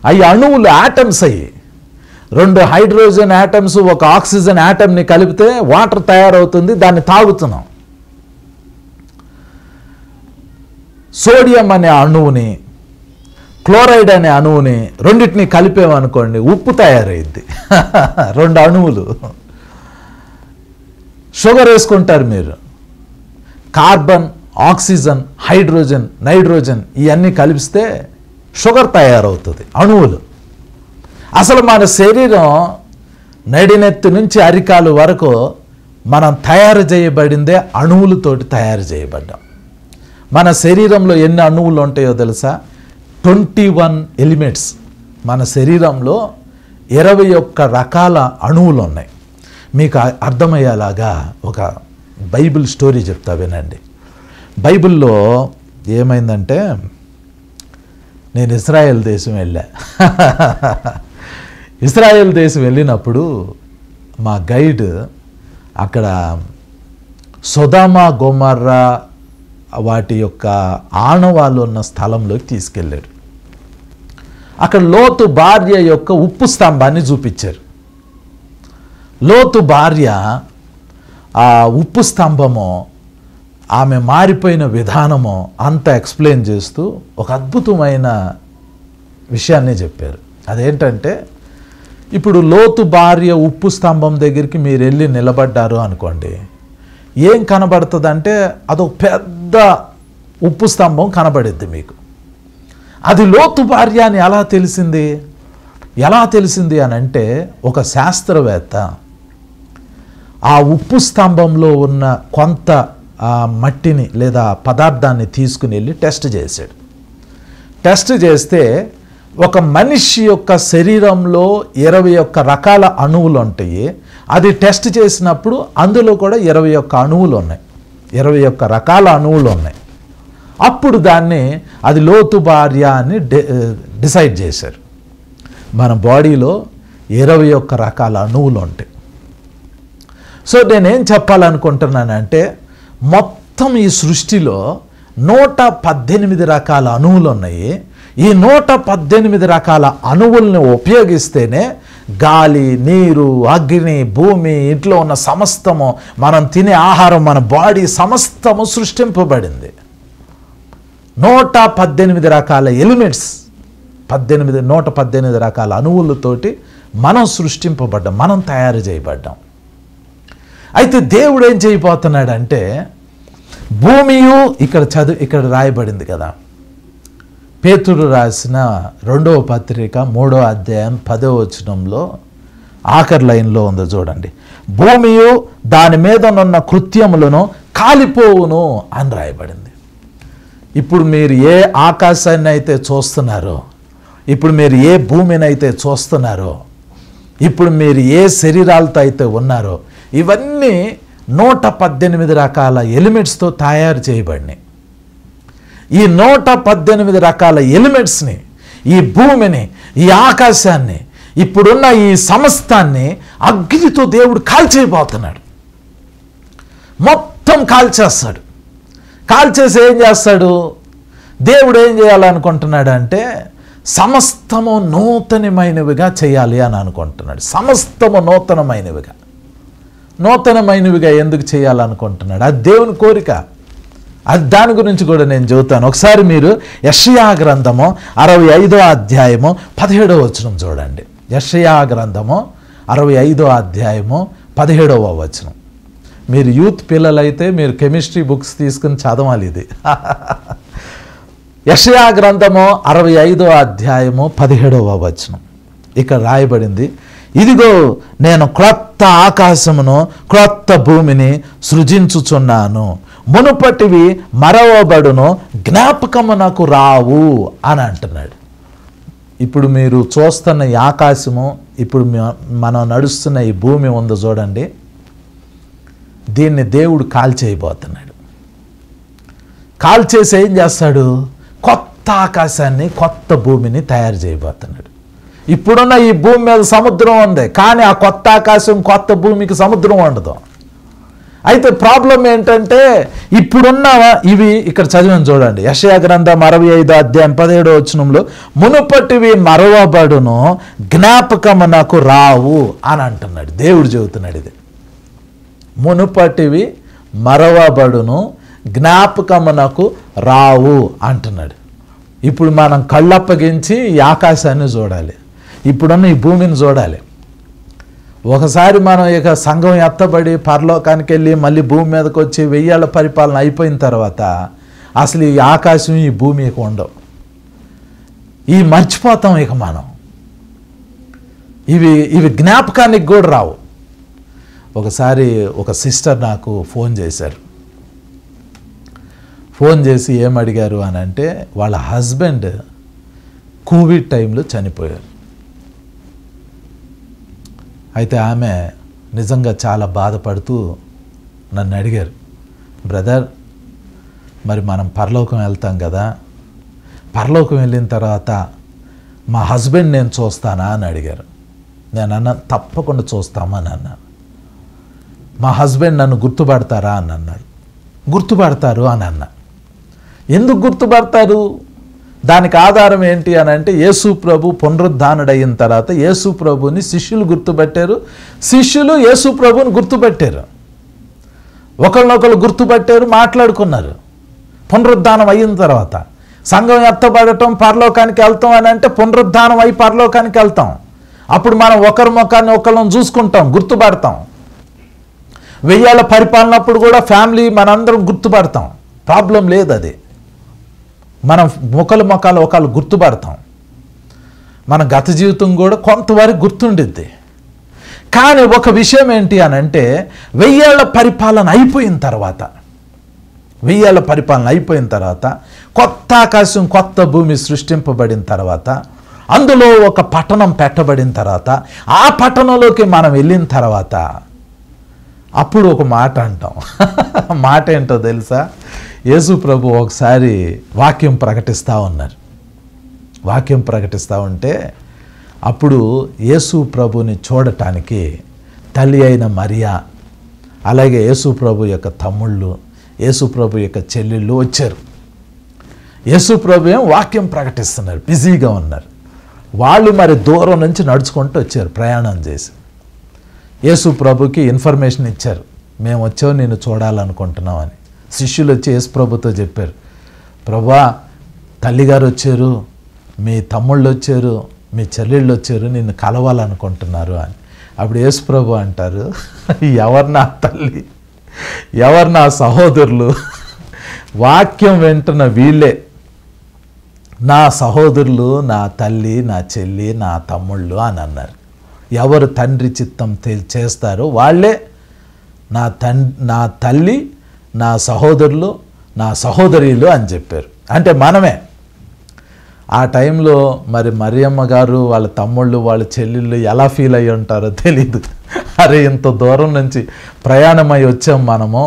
అవి అణువులు, యాటమ్స్. అయ్యి 2 హైడ్రోజన్ యాటమ్స్ ఒక ఆక్సిజన్ యాటమ్ని కలిపితే వాటర్ తయారవుతుంది, దాన్ని తాగుతున్నాం. సోడియం అనే అణువుని, క్లోరైడ్ అనే అణువుని రెండింటిని కలిపామనుకోండి, ఉప్పు తయారైద్ది. 2 అణువులు. షుగర్ వేసుకుంటారు మీరు. కార్బన్, ఆక్సిజన్, హైడ్రోజన్, నైట్రోజన్ ఇవన్నీ కలిపిస్తే షుగర్ తయారవుతుంది, అణువులు. అసలు మన శరీరం నడినెత్తి నుంచి అరికాలు వరకు మనం తయారు చేయబడిందే అణువులతోటి తయారు చేయబడ్డాం. మన శరీరంలో ఎన్ని అణువులు ఉంటాయో తెలుసా? 21 ఎలిమెంట్స్. మన శరీరంలో 21 రకాల అణువులు ఉన్నాయి. మీకు అర్థమయ్యేలాగా ఒక బైబిల్ స్టోరీ చెప్తా, వినండి. బైబిల్లో ఏమైందంటే, నేను ఇజ్రాయెల్ దేశం వెళ్ళా. ఇజ్రాయెల్ దేశం వెళ్ళినప్పుడు మా గైడ్ అక్కడ సొదొమ గొమొర్రా వాటి యొక్క ఆనవాళ్ళు ఉన్న స్థలంలోకి తీసుకెళ్ళాడు. అక్కడ లోతు భార్య యొక్క ఉప్పు స్తంభాన్ని చూపించారు. లోతు భార్య ఆ ఉప్పు స్తంభము, ఆమె మారిపోయిన విధానము అంతా ఎక్స్ప్లెయిన్ చేస్తూ ఒక అద్భుతమైన విషయాన్ని చెప్పారు. అదేంటంటే, ఇప్పుడు లోతు భార్య ఉప్పు స్తంభం దగ్గరికి మీరు వెళ్ళి నిలబడ్డారు అనుకోండి, ఏం కనబడుతుందంటే అదొక పెద్ద ఉప్పు స్తంభం కనబడిద్ది మీకు. అది లోతు భార్య అని ఎలా తెలిసింది? ఎలా తెలిసింది అని అంటే, ఒక శాస్త్రవేత్త ఆ ఉప్పు స్తంభంలో ఉన్న కొంత మట్టిని లేదా పదార్థాన్ని తీసుకుని వెళ్ళి టెస్ట్ చేశాడు. టెస్ట్ చేస్తే ఒక మనిషి యొక్క శరీరంలో 21 రకాల అణువులు ఉంటాయి. అది టెస్ట్ చేసినప్పుడు అందులో కూడా 21 అణువులు ఉన్నాయి, 21 రకాల అణువులు ఉన్నాయి. అప్పుడు దాన్ని అది లోతు భార్య అని డిసైడ్ చేశారు. మన బాడీలో 21 రకాల అణువులు ఉంటాయి. సో నేనేం చెప్పాలనుకుంటున్నానంటే, మొత్తం ఈ సృష్టిలో 118 రకాల అణువులు ఉన్నాయి. ఈ 118 రకాల అణువుల్ని ఉపయోగిస్తేనే గాలి, నీరు, అగ్ని, భూమి, ఇంట్లో ఉన్న సమస్తము, మనం తినే ఆహారం, మన బాడీ సమస్తము సృష్టింపబడింది. 118 రకాల ఎలిమెంట్స్, 118 రకాల అణువులతోటి మనం సృష్టింపబడ్డాం, మనం తయారు చేయబడ్డాం. అయితే దేవుడు ఏం చేయబోతున్నాడంటే, భూమియు ఇక్కడ రాయబడింది కదా, పేతురు రాసిన 2వ పత్రిక 3వ అధ్యాయం 10వ వచనంలో ఆఖరి లైన్లో ఉందో చూడండి. భూమియు దాని మీద ఉన్న కృత్యములను కాలిపోవును అని రాయబడింది. ఇప్పుడు మీరు ఏ ఆకాశాన్ని అయితే చూస్తున్నారో, ఇప్పుడు మీరు ఏ భూమిని అయితే చూస్తున్నారో, ఇప్పుడు మీరు ఏ శరీరాలతో అయితే ఉన్నారో, ఇవన్నీ 118 రకాల ఎలిమెంట్స్తో తయారు చేయబడినాయి. ఈ 118 రకాల ఎలిమెంట్స్ని, ఈ భూమిని, ఈ ఆకాశాన్ని, ఇప్పుడున్న ఈ సమస్తాన్ని అగ్నితో దేవుడు కాల్చేయబోతున్నాడు. మొత్తం కాల్చేస్తాడు. కాల్చేసి ఏం చేస్తాడు? దేవుడు ఏం చేయాలనుకుంటున్నాడు అంటే, సమస్తము నూతనమైనవిగా చేయాలి అని అనుకుంటున్నాడు. సమస్తము నూతనమైనవిగా ఎందుకు చేయాలనుకుంటున్నాడు? అది దేవుని కోరిక. అది దాని గురించి కూడా నేను చెబుతాను. ఒకసారి మీరు యెషయా గ్రంథము 65వ అధ్యాయము 17వ వచనం చూడండి. యెషయా గ్రంథము 65వ అధ్యాయము 17వ వచనం. మీరు యూత్ పిల్లలైతే మీరు కెమిస్ట్రీ బుక్స్ తీసుకుని చదవాలి ఇది. యెషయా గ్రంథము 65వ అధ్యాయము 17వ వచనం. ఇక్కడ రాయబడింది, ఇదిగో నేను క్రొత్త ఆకాశమును క్రొత్త భూమిని సృజించుచున్నాను, మునుపటివి మరవబడును, జ్ఞాపకము నాకు రావు అని అంటున్నాడు. ఇప్పుడు మీరు చూస్తున్న ఈ ఆకాశము, ఇప్పుడు మనం నడుస్తున్న ఈ భూమి ఉందో చూడండి, దీన్ని దేవుడు కాల్చేయబోతున్నాడు. కాల్చేసి ఏం చేస్తాడు? కొత్త ఆకాశాన్ని, కొత్త భూమిని తయారు చేయబోతున్నాడు. ఇప్పుడున్న ఈ భూమి మీద సముద్రం ఉంది, కానీ ఆ కొత్త ఆకాశం, కొత్త భూమికి సముద్రం ఉండదు. అయితే ప్రాబ్లం ఏంటంటే ఇప్పుడున్న ఇవి ఇక్కడ చదివాను చూడండి, యెషయా గ్రంథం 65 అధ్యాయం 17వ వచనంలో, మునుపటివి మరవబడును, జ్ఞాపకమునకు రావు అని అంటున్నాడు. దేవుడు చెబుతున్నాడు ఇది. మునుపటివి మరవబడును, జ్ఞాపకమునకు రావు అంటున్నాడు. ఇప్పుడు మనం కళ్ళప్పగించి ఈ ఆకాశాన్ని చూడాలి, ఇప్పుడున్న ఈ భూమిని చూడాలి. ఒకసారి మనం ఇక సంఘం ఎత్తబడి పరలోకానికి వెళ్ళి మళ్ళీ భూమి మీదకి వచ్చి 1000 ఏళ్ల పరిపాలన అయిపోయిన తర్వాత అసలు ఈ ఆకాశం, ఈ భూమి ఇక ఉండవు. ఇవి మర్చిపోతాం ఇక మనం. ఇవి జ్ఞాపకానికి కూడా రావు. ఒకసారి ఒక సిస్టర్ నాకు ఫోన్ చేశారు. ఫోన్ చేసి ఏమడిగారు అని అంటే, వాళ్ళ హస్బెండ్ కోవిడ్ టైంలో చనిపోయారు. అయితే ఆమె నిజంగా చాలా బాధపడుతూ నన్ను అడిగారు, బ్రదర్ మరి మనం పరలోకం వెళ్తాం కదా, పరలోకం వెళ్ళిన తర్వాత మా హస్బెండ్ నేను చూస్తానా అని అడిగారు. నేను అన్నాను, తప్పకుండా చూస్తామని అన్నాను. మా హస్బెండ్ నన్ను గుర్తుపడతారా అని అన్నాడు. గుర్తుపడతారు అని అన్నా. ఎందుకు గుర్తుపడతారు? దానికి ఆధారం ఏంటి అని అంటే, యేసు ప్రభు పునరుద్ధానుడయిన తర్వాత యేసు ప్రభుని శిష్యులు గుర్తుపట్టారు, శిష్యులు యేసు ప్రభుని గుర్తుపట్టారు, ఒకరినొకరు గుర్తుపట్టారు, మాట్లాడుకున్నారు. పునరుద్ధానం అయిన తర్వాత సంఘం ఎత్తబడటం, పరలోకానికి వెళ్తాం అని అంటే పునరుద్ధానం అయి పరలోకానికి వెళ్తాం. అప్పుడు మనం ఒకరి ముఖాన్ని ఒకళ్ళని చూసుకుంటాం, గుర్తుపడతాం. 1000 ఏళ్ల పరిపాలన అప్పుడు కూడా ఫ్యామిలీ మనందరం గుర్తుపడతాం, ప్రాబ్లం లేదు. అది మనం ముఖాలు ఒకళ్ళు గుర్తుపడతాం. మన గత జీవితం కూడా కొంతవరకు గుర్తుండిద్ది. కానీ ఒక విషయం ఏంటి అని అంటే, 1000 ఏళ్ల పరిపాలన అయిపోయిన తర్వాత, 1000 ఏళ్ల పరిపాలన అయిపోయిన తర్వాత, కొత్త ఆకాశం, కొత్త భూమి సృష్టింపబడిన తర్వాత, అందులో ఒక పట్టణం పెట్టబడిన తర్వాత, ఆ పట్టణంలోకి మనం వెళ్ళిన తర్వాత అప్పుడు ఒక మాట అంటాం. మాట ఏంటో తెలుసా? యేసు ప్రభు ఒకసారి వాక్యం ప్రకటిస్తూ ఉన్నారు. వాక్యం ప్రకటిస్తూ ఉంటే అప్పుడు యేసు ప్రభుని చూడటానికి తల్లి అయిన మరియా, అలాగే యేసు ప్రభు యొక్క తమ్ముళ్ళు, యేసు ప్రభు యొక్క చెల్లెళ్ళు వచ్చారు. యేసు ప్రభు ఏం వాక్యం ప్రకటిస్తున్నారు, బిజీగా ఉన్నారు. వాళ్ళు మరి దూరం నుంచి నడుచుకుంటూ వచ్చారు, ప్రయాణం చేసి. యేసు ప్రభుకి ఇన్ఫర్మేషన్ ఇచ్చారు, మేము వచ్చావు నిన్ను చూడాలనుకుంటున్నాం అని. శిష్యులు వచ్చి యేసు ప్రభుతో చెప్పారు, ప్రభువా తల్లిగారు వచ్చారు, మీ తమ్ముళ్ళు వచ్చారు, మీ చెల్లెళ్ళు వచ్చారు, నిన్ను కలవాలనుకుంటున్నారు అని. అప్పుడు యేసు ప్రభు అంటారు, ఎవరు నా తల్లి, ఎవరు నా సహోదరులు? వాక్యం వింటున్న వీళ్ళే నా సహోదరులు, నా తల్లి, నా చెల్లి, నా తమ్ముళ్ళు అని అన్నారు. ఎవరు తండ్రి చిత్తం చేస్తారో వాళ్ళే నా తల్లి, నా సహోదరులు, నా సహోదరీలు అని చెప్పారు. అంటే మనమే. ఆ టైంలో మరి మరియమ్మ గారు, వాళ్ళ తమ్ముళ్ళు, వాళ్ళ చెల్లెళ్ళు ఎలా ఫీల్ అయ్యి ఉంటారో తెలీదు. అరే ఇంత దూరం నుంచి ప్రయాణమై వచ్చాం మనము,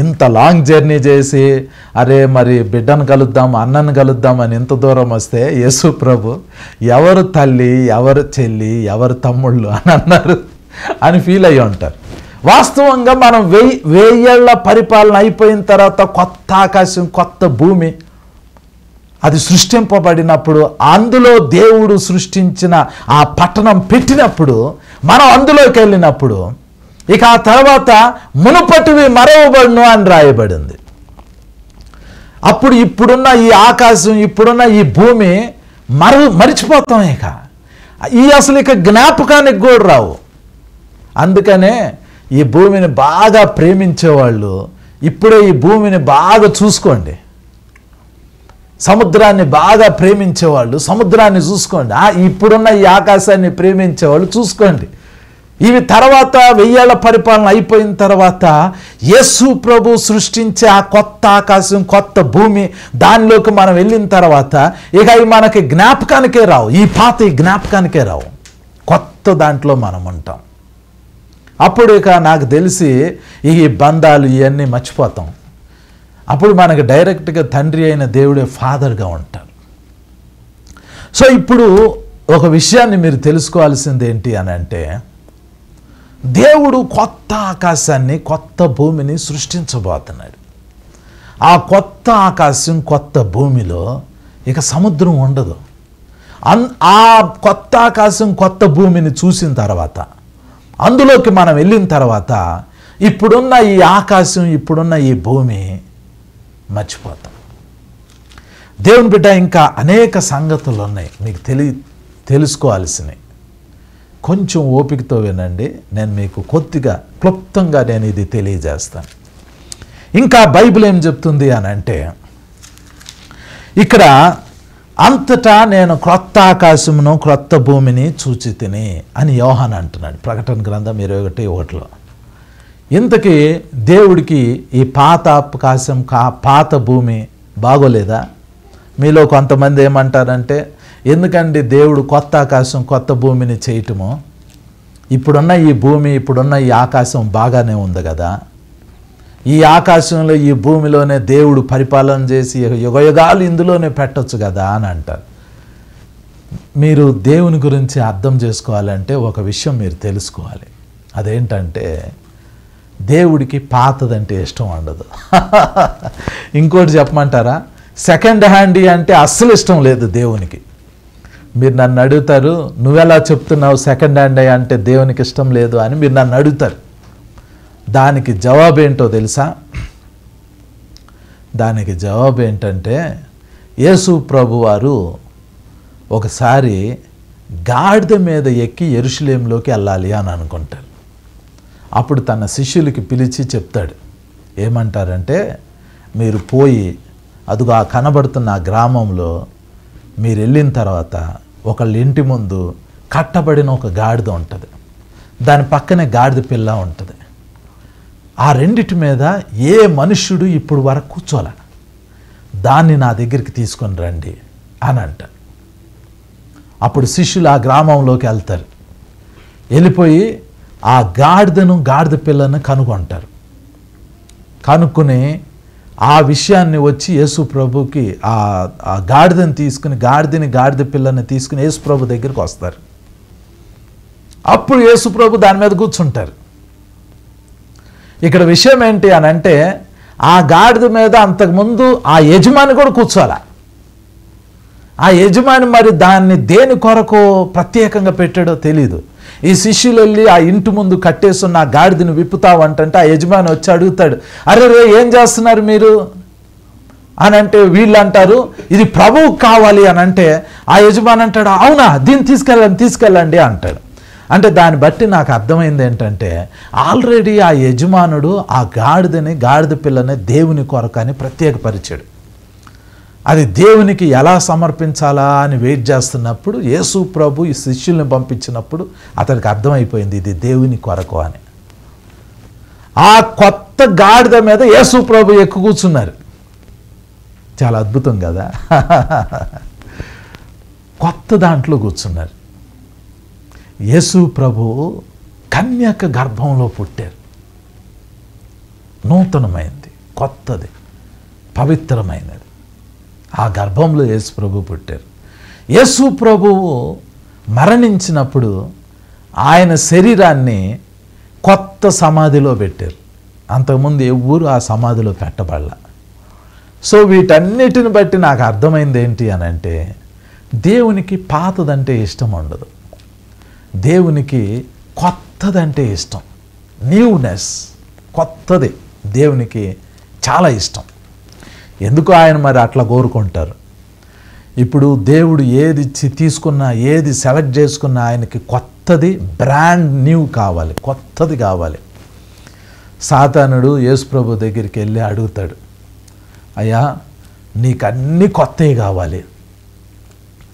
ఇంత లాంగ్ జర్నీ చేసి, అరే మరి బిడ్డను కలుద్దాం, అన్నను కలుద్దాం అని ఇంత దూరం వస్తే యేసు ప్రభు ఎవరు తల్లి, ఎవరు చెల్లి, ఎవరు తమ్ముళ్ళు అని అన్నారు అని ఫీల్ అయ్యి ఉంటారు. వాస్తవంగా మనం 1000 ఏళ్ల పరిపాలన అయిపోయిన తర్వాత కొత్త ఆకాశం, కొత్త భూమి అది సృష్టింపబడినప్పుడు, అందులో దేవుడు సృష్టించిన ఆ పట్టణం పెట్టినప్పుడు, మనం అందులోకి వెళ్ళినప్పుడు, ఇక ఆ తర్వాత మునుపటివి మరవబడును అని రాయబడింది. అప్పుడు ఇప్పుడున్న ఈ ఆకాశం, ఇప్పుడున్న ఈ భూమి మరిచిపోతాం. అసలు ఇక జ్ఞాపకానికి కూడా రావు. అందుకనే ఈ భూమిని బాగా ప్రేమించేవాళ్ళు ఇప్పుడే ఈ భూమిని బాగా చూసుకోండి. సముద్రాన్ని బాగా ప్రేమించేవాళ్ళు సముద్రాన్ని చూసుకోండి. ఇప్పుడున్న ఈ ఆకాశాన్ని ప్రేమించేవాళ్ళు చూసుకోండి. ఇవి తర్వాత 1000 ఏళ్ల పరిపాలన అయిపోయిన తర్వాత యేసు ప్రభు సృష్టించే ఆ కొత్త ఆకాశం, కొత్త భూమి, దానిలోకి మనం వెళ్ళిన తర్వాత ఇక అవి మనకి జ్ఞాపకానికే రావు. ఈ పాత జ్ఞాపకానికే రావు. కొత్త దాంట్లో మనం ఉంటాం. అప్పుడు ఇక నాకు తెలిసి ఈ బంధాలు ఇవన్నీ మర్చిపోతాం. అప్పుడు మనకు డైరెక్ట్గా తండ్రి అయిన దేవుడే ఫాదర్గా ఉంటారు. సో ఇప్పుడు ఒక విషయాన్ని మీరు తెలుసుకోవాల్సింది ఏంటి అని అంటే, దేవుడు కొత్త ఆకాశాన్ని కొత్త భూమిని సృష్టించబోతున్నాడు. ఆ కొత్త ఆకాశం కొత్త భూమిలో ఇక సముద్రం ఉండదు. ఆ కొత్త ఆకాశం కొత్త భూమిని చూసిన తర్వాత, అందులోకి మనం వెళ్ళిన తర్వాత, ఇప్పుడున్న ఈ ఆకాశం ఇప్పుడున్న ఈ భూమి మర్చిపోతాం. దేవుని బిడ్డ, ఇంకా అనేక సంగతులు ఉన్నాయి మీకు తెలుసుకోవాల్సినవి. కొంచెం ఓపికతో వినండి, నేను మీకు కొద్దిగా క్లుప్తంగా నేను ఇది తెలియజేస్తాను. ఇంకా బైబిల్ ఏం చెప్తుంది అని అంటే, ఇక్కడ అంతటా నేను క్రొత్త ఆకాశమును క్రొత్త భూమిని చూచితిని అని యోహాను అంటున్నాడు ప్రకటన గ్రంథం 21:1. ఇంతకీ దేవుడికి ఈ పాత ఆకాశం పాత భూమి బాగోలేదా? మీలో కొంతమంది ఏమంటారంటే, ఎందుకండి దేవుడు కొత్త ఆకాశం కొత్త భూమిని చేయటము, ఇప్పుడున్న ఈ భూమి ఇప్పుడున్న ఈ ఆకాశం బాగానే ఉంది కదా, ఈ ఆకాశంలో ఈ భూమిలోనే దేవుడు పరిపాలన చేసి యుగయుగాలు ఇందులోనే పెట్టొచ్చు కదా అని అంటారు. మీరు దేవుని గురించి అర్థం చేసుకోవాలంటే ఒక విషయం మీరు తెలుసుకోవాలి. అదేంటంటే, దేవుడికి పాతదంటే ఇష్టం ఉండదు. ఇంకోటి చెప్పమంటారా, సెకండ్ హ్యాండ్ అంటే అస్సలు ఇష్టం లేదు దేవునికి. మీరు నన్ను అడుగుతారు, నువ్వెలా చెప్తున్నావు సెకండ్ హ్యాండ్ అంటే దేవునికి ఇష్టం లేదు అని మీరు నన్ను అడుగుతారు. దానికి జవాబు ఏంటో తెలుసా? దానికి జవాబు ఏంటంటే, యేసు ప్రభువారు ఒకసారి గాడిద మీద ఎక్కి యెరూషలేములోకి వెళ్ళాలి అని అనుకుంటారు. అప్పుడు తన శిష్యులకి పిలిచి చెప్తాడు. ఏమంటారంటే, మీరు పోయి అదుగా కనబడుతున్న ఆ గ్రామంలో మీరు వెళ్ళిన తర్వాత ఒకళ్ళ ఇంటి ముందు కట్టబడిన ఒక గాడిద ఉంటుంది, దాని పక్కనే గాడిద పిల్ల ఉంటుంది. ఆ రెండిటి మీద ఏ మనుష్యుడు ఇప్పుడు వరకు కూర్చోలే, దాన్ని నా దగ్గరికి తీసుకొని రండి అని అంటారు. అప్పుడు శిష్యులు ఆ గ్రామంలోకి వెళ్తారు. వెళ్ళిపోయి ఆ గాడిదను గాడిద పిల్లను కనుగొంటారు. కనుక్కుని ఆ విషయాన్ని వచ్చి యేసు ప్రభుకి ఆ గాడిదని తీసుకుని గాడిద పిల్లని తీసుకుని యేసు ప్రభు దగ్గరికి వస్తారు. అప్పుడు యేసు ప్రభు దాని మీద కూర్చుంటారు. ఇక్కడ విషయం ఏంటి అని అంటే, ఆ గాడిద మీద అంతకుముందు ఆ యజమాని కూడా కూర్చోాల. ఆ యజమాని మరి దాన్ని దేని కొరకు ప్రత్యేకంగా పెట్టాడో తెలీదు. ఈ శిష్యులు వెళ్ళి ఆ ఇంటి ముందు కట్టేస్తున్న ఆ గాడిదని విప్పుతావు అంటే ఆ యజమాని వచ్చి అడుగుతాడు, అరే రే ఏం చేస్తున్నారు మీరు అని అంటే, వీళ్ళు అంటారు ఇది ప్రభువుకు కావాలి అని అంటే, ఆ యజమాని అంటాడు అవునా, దీన్ని తీసుకెళ్ళండి అంటాడు. అంటే దాన్ని బట్టి నాకు అర్థమైంది ఏంటంటే, ఆల్రెడీ ఆ యజమానుడు ఆ గాడిద పిల్లని దేవుని కొరకని ప్రత్యేకపరిచాడు. అది దేవునికి ఎలా సమర్పించాలా అని వెయిట్ చేస్తున్నప్పుడు యేసు ప్రభు ఈ శిష్యుల్ని పంపించినప్పుడు అతనికి అర్థమైపోయింది ఇది దేవుని కొరకు అని. ఆ కొత్త గాడిద మీద యేసు ప్రభు ఎక్కువ కూర్చున్నారు. చాలా అద్భుతం కదా. కొత్త దాంట్లో కూర్చున్నారు. యేసు ప్రభు కన్యక గర్భంలో పుట్టారు. నూతనమైంది, కొత్తది, పవిత్రమైనది. ఆ గర్భంలో యేసు ప్రభు పుట్టారు. యేసు ప్రభువు మరణించినప్పుడు ఆయన శరీరాన్ని కొత్త సమాధిలో పెట్టారు. అంతకుముందు ఎవ్వరూ ఆ సమాధిలో పెట్టబడలా. సో వీటన్నిటిని బట్టి నాకు అర్థమైంది ఏంటి అని అంటే, దేవునికి పాతదంటే ఇష్టం ఉండదు, దేవునికి కొత్తదంటే ఇష్టం. న్యూనెస్, కొత్తది దేవునికి చాలా ఇష్టం. ఎందుకు ఆయన మరి అట్లా కోరుకుంటారు? ఇప్పుడు దేవుడు ఏది తీసుకున్నా, ఏది సెలెక్ట్ చేసుకున్నా ఆయనకి కొత్తది, బ్రాండ్ న్యూ కావాలి, కొత్తది కావాలి. సాతానుడు యేసు ప్రభు దగ్గరికి వెళ్ళి అడుగుతాడు, అయ్యా నీకు అన్నీ కొత్తవి కావాలి,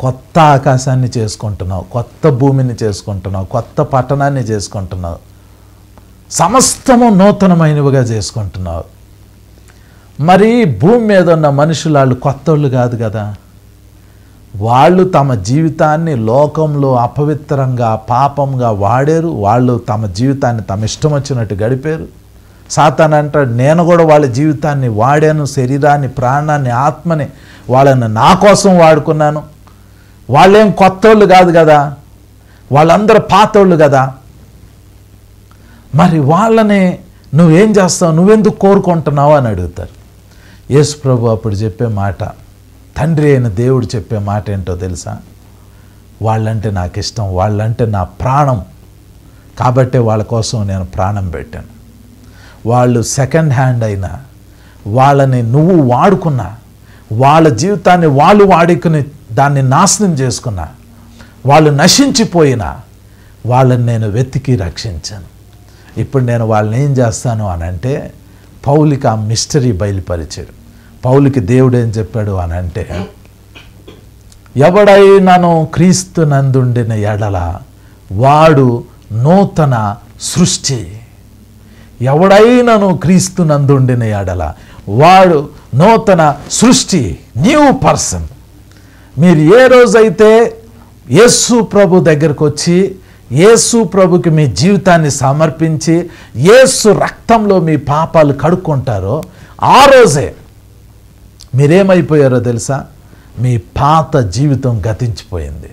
కొత్త ఆకాశాన్ని చేసుకుంటున్నావు, కొత్త భూమిని చేసుకుంటున్నావు, కొత్త పట్టణాన్ని చేసుకుంటున్నావు, సమస్తము నూతనమైనవిగా చేసుకుంటున్నావు. మరి భూమి మీద ఉన్న మనుషులు వాళ్ళు కొత్తోళ్ళు కాదు కదా. వాళ్ళు తమ జీవితాన్ని లోకంలో అపవిత్రంగా పాపంగా వాడారు. వాళ్ళు తమ జీవితాన్ని తమ ఇష్టం వచ్చినట్టు గడిపారు. సాతాను అంటాడు, నేను కూడా వాళ్ళ జీవితాన్ని వాడాను, శరీరాన్ని, ప్రాణాన్ని, ఆత్మని వాళ్ళని నా కోసం వాడుకున్నాను. వాళ్ళేం కొత్తోళ్ళు కాదు కదా, వాళ్ళందరూ పాతోళ్ళు కదా, మరి వాళ్ళని నువ్వేం చేస్తావు, నువ్వెందుకు కోరుకుంటున్నావు అని అడుగుతారు. యేసు ప్రభు అప్పుడు చెప్పే మాట, తండ్రి అయిన దేవుడు చెప్పే మాట ఏంటో తెలుసా? వాళ్ళంటే నాకు ఇష్టం, వాళ్ళంటే నా ప్రాణం, కాబట్టే వాళ్ళ కోసం నేను ప్రాణం పెట్టాను. వాళ్ళు సెకండ్ హ్యాండ్ అయినా, వాళ్ళని నువ్వు వాడుకున్నా, వాళ్ళ జీవితాన్ని వాళ్ళు వాడుకుని దాన్ని నాశనం చేసుకున్నా, వాళ్ళు నశించిపోయినా వాళ్ళని నేను వెతికి రక్షించాను. ఇప్పుడు నేను వాళ్ళని ఏం చేస్తాను అని అంటే, పౌలుకి ఆ మిస్టరీ బయలుపరిచాడు. పౌలుకి దేవుడు ఏం చెప్పాడు అని అంటే, ఎవడైనాను క్రీస్తు నందుండిన ఎడల వాడు నూతన సృష్టి. ఎవడైనాను క్రీస్తు నందుండిన ఎడల వాడు నూతన సృష్టి, న్యూ పర్సన్. మీరు ఏ రోజైతే యేసు ప్రభు దగ్గరకు వచ్చి యేసు ప్రభుకి మీ జీవితాన్ని సమర్పించి యేసు రక్తంలో మీ పాపాలు కడుక్కుంటారో ఆ రోజే మీరేమైపోయారో తెలుసా? మీ పాత జీవితం గతించిపోయింది.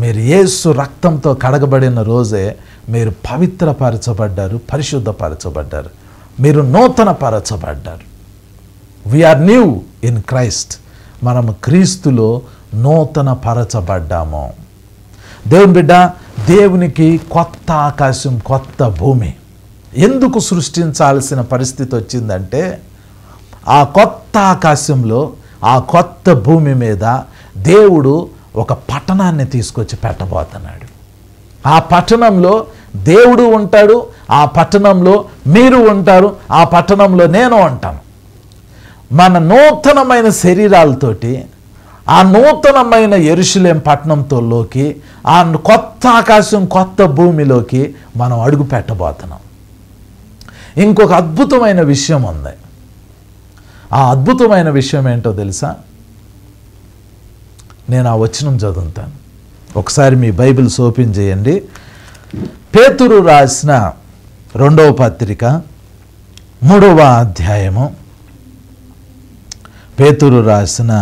మీరు యేసు రక్తంతో కడగబడిన రోజే మీరు పవిత్రపరచబడ్డారు, పరిశుద్ధపరచబడ్డారు, మీరు నూతన పరచబడ్డారు. We are new in Christ. మనము క్రీస్తులో నూతన పరచబడ్డాము. దేవుని బిడ్డ, దేవునికి కొత్త ఆకాశం, కొత్త భూమి ఎందుకు సృష్టించాల్సిన పరిస్థితి వచ్చిందంటే, ఆ కొత్త ఆకాశంలో, ఆ కొత్త భూమి మీద దేవుడు ఒక పట్టణాన్ని తీసుకొచ్చి పెట్టబోతున్నాడు. ఆ పట్టణంలో దేవుడు ఉంటాడు, ఆ పట్టణంలో మీరు ఉంటారు, ఆ పట్టణంలో నేను ఉంటాను. మన నూతనమైన శరీరాలతోటి ఆ నూతనమైన యెరూషలేం పట్టణంతోలోకి, ఆ కొత్త ఆకాశం, కొత్త భూమిలోకి మనం అడుగు పెట్టబోతున్నాం. ఇంకొక అద్భుతమైన విషయం ఉంది. ఆ అద్భుతమైన విషయం ఏంటో తెలుసా? నేను ఆ వచనం చదువుతాను. ఒకసారి మీ బైబిల్స్ ఓపెన్ చేయండి. పేతురు రాసిన 2వ పత్రిక 3వ అధ్యాయము. పేతురు రాసిన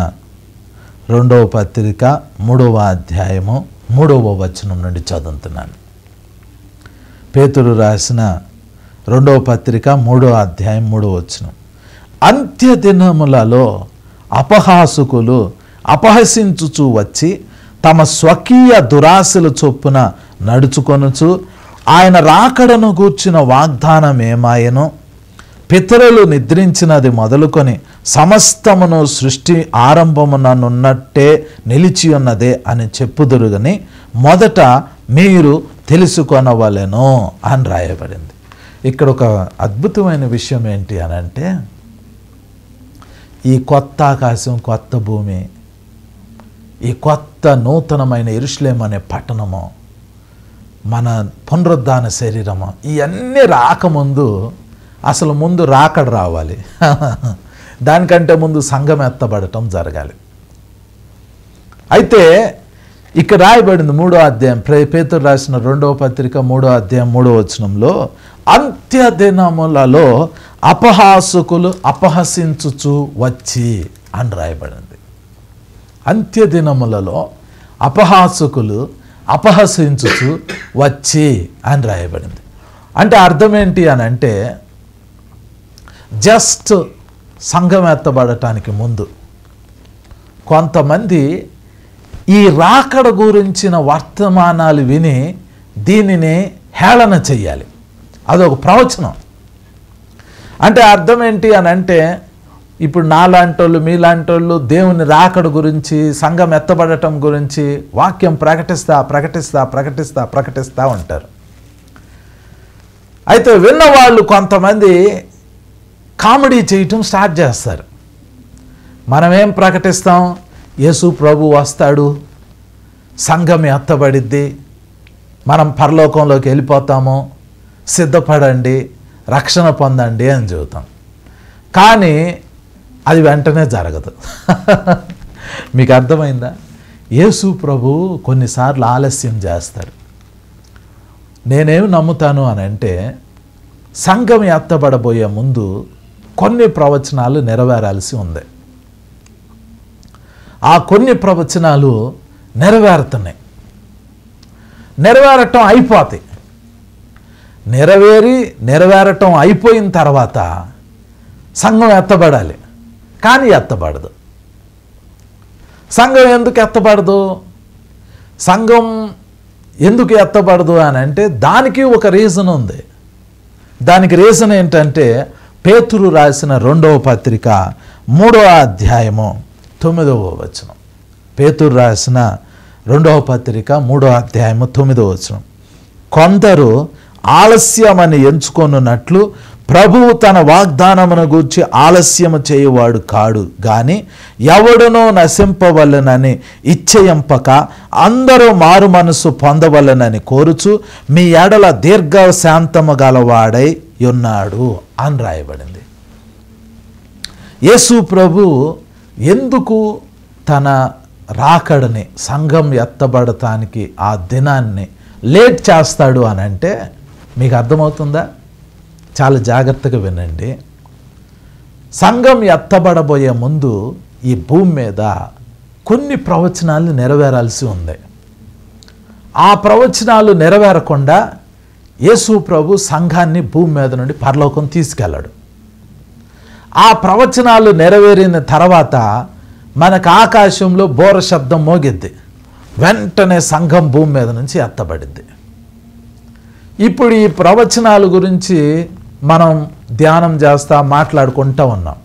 2వ పత్రిక 3వ అధ్యాయము 3వ వచనం నుండి చదువుతున్నాను. పేతురు రాసిన 2వ పత్రిక 3వ అధ్యాయం 3వ వచనం. అంత్య దినములలో అపహాసుకులు అపహసించుచూ వచ్చి తమ స్వకీయ దురాశల చొప్పున నడుచుకొనుచు ఆయన రాకడను గూర్చిన వాగ్దానం ఏమాయనో, పితరులు నిద్రించినది మొదలుకొని సమస్తమును సృష్టి ఆరంభముననున్నట్టే నిలిచి ఉన్నదే అని చెప్పుదురుగని మొదట మీరు తెలుసుకొనవలెను అని రాయబడింది. ఇక్కడ ఒక అద్భుతమైన విషయం ఏంటి అని అంటే, ఈ కొత్త ఆకాశం, కొత్త భూమి, ఈ కొత్త నూతనమైన యెరూషలేం అనే పట్టణము, మన పునరుద్ధాన శరీరము, ఇవన్నీ రాకముందు అసలు ముందు రాకడ రావాలి. దానికంటే ముందు సంఘం ఎత్తబడటం జరగాలి. అయితే ఇక్కడ రాయబడింది 3వ అధ్యాయం, పేతురు రాసిన 2వ పత్రిక 3వ అధ్యాయం 3వ వచనంలో, అంత్య దినములలో అపహాసకులు అపహసించుచు వచ్చి అని రాయబడింది. అంత్య దినములలో అపహాసకులు అపహసించుచు వచ్చి అని రాయబడింది. అంటే అర్థం ఏంటి అని అంటే, జస్ట్ సంఘం ఎత్తబడటానికి ముందు కొంతమంది ఈ రాకడ గురించిన వర్తమానాలు విని దీనిని హేళన చెయ్యాలి. అదొక ప్రవచనం. అంటే అర్థం ఏంటి అని అంటే, ఇప్పుడు నాలాంటోళ్ళు, మీలాంటోళ్ళు దేవుని రాకడ గురించి, సంఘం ఎత్తబడటం గురించి వాక్యం ప్రకటిస్తా ఉంటారు. అయితే విన్నవాళ్ళు కొంతమంది కామెడీ చేయటం స్టార్ట్ చేస్తారు. మనమేం ప్రకటిస్తాం? యేసు ప్రభు వస్తాడు, సంఘం ఎత్తబడిద్ది, మనం పరలోకంలోకి వెళ్ళిపోతాము, సిద్ధపడండి, రక్షణ పొందండి అని చెబుతాం. కానీ అది వెంటనే జరగదు. మీకు అర్థమైందా? యేసు ప్రభు కొన్నిసార్లు ఆలస్యం చేస్తాడు. నేనేమి నమ్ముతాను అని అంటే, సంఘం ఎత్తబడబోయే ముందు కొన్ని ప్రవచనాలు నెరవేరాల్సి ఉంది. ఆ కొన్ని ప్రవచనాలు నెరవేరుతున్నాయి, నెరవేరటం అయిపోతాయి. నెరవేరటం అయిపోయిన తర్వాత సంఘం ఎత్తబడాలి, కానీ ఎత్తబడదు. సంఘం ఎందుకు ఎత్తబడదు? సంఘం ఎందుకు ఎత్తబడదు అని అంటే దానికి ఒక రీజన్ ఉంది. దానికి రీజన్ ఏంటంటే పేతురు రాసిన 2వ పత్రిక 3వ అధ్యాయము 9వ వచనం. పేతురు రాసిన 2వ పత్రిక 3వ అధ్యాయము 9వ వచనం. కొందరు ఆలస్యమని ఎంచుకొనున్నట్లు ప్రభువు తన వాగ్దానమును గూర్చి ఆలస్యము చేయువాడు కాడు గాని ఎవడునో నశింపవలెనని ఇచ్చయింపక అందరూ మారు మనసు పొందవలెనని కోరుచు మీ ఎడల దీర్ఘశాంతము గలవాడై ఉన్నాడు అని రాయబడింది. యేసు ప్రభు ఎందుకు తన రాకడని, సంఘం ఎత్తబడటానికి ఆ దినాన్ని లేట్ చేస్తాడు అని అంటే మీకు అర్థమవుతుందా? చాలా జాగ్రత్తగా వినండి. సంఘం ఎత్తబడబోయే ముందు ఈ భూమి మీద కొన్ని ప్రవచనాలు నెరవేరాల్సి ఉంది. ఆ ప్రవచనాలు నెరవేరకుండా యేసు ప్రభు సంఘాన్ని భూమి మీద నుండి పరలోకం తీసుకెళ్ళాడు. ఆ ప్రవచనాలు నెరవేరిన తర్వాత మనకు ఆకాశంలో బోర శబ్దం మోగిద్ది, వెంటనే సంఘం భూమి మీద నుంచి ఎత్తబడిద్ది. ఇప్పుడు ఈ ప్రవచనాల గురించి మనం ధ్యానం చేస్తా మాట్లాడుకుంటూ ఉన్నాం.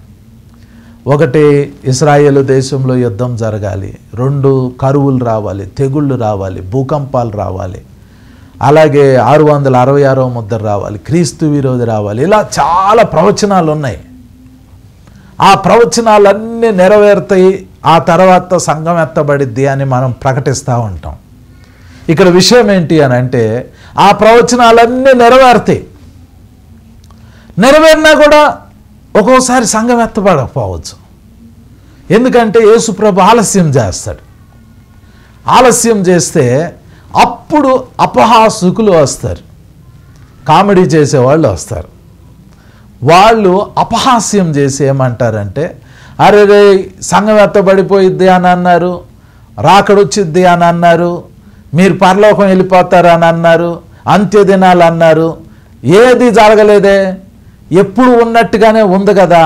1, ఇశ్రాయేలు దేశంలో యుద్ధం జరగాలి. 2, కరువులు రావాలి, తెగుళ్ళు రావాలి, భూకంపాలు రావాలి. అలాగే 666వ ముద్ర రావాలి, క్రీస్తు విరోధి రావాలి. ఇలా చాలా ప్రవచనాలు ఉన్నాయి. ఆ ప్రవచనాలన్నీ నెరవేరుతాయి, ఆ తర్వాత సంఘం ఎత్తబడిద్ది అని మనం ప్రకటిస్తూ ఉంటాం. ఇక్కడ విషయం ఏంటి అని అంటే ఆ ప్రవచనాలన్నీ నెరవేరుతాయి. నెరవేరినా కూడా ఒక్కోసారి సంఘం ఎత్తబడకపోవచ్చు. ఎందుకంటే యేసు ప్రభు ఆలస్యం చేస్తాడు. ఆలస్యం చేస్తే అప్పుడు అపహాసుకులు వస్తారు, కామెడీ చేసేవాళ్ళు వస్తారు. వాళ్ళు అపహాస్యం చేసి ఏమంటారంటే, అరే రే సంఘం ఎత్తబడిపోయిద్ది అని అన్నారు, రాకడొచ్చిద్ది అని అన్నారు, మీరు పరలోకం వెళ్ళిపోతారు అని అన్నారు, అంత్యదినాలు అన్నారు. ఏది జరగలేదే, ఎప్పుడు ఉన్నట్టుగానే ఉంది కదా,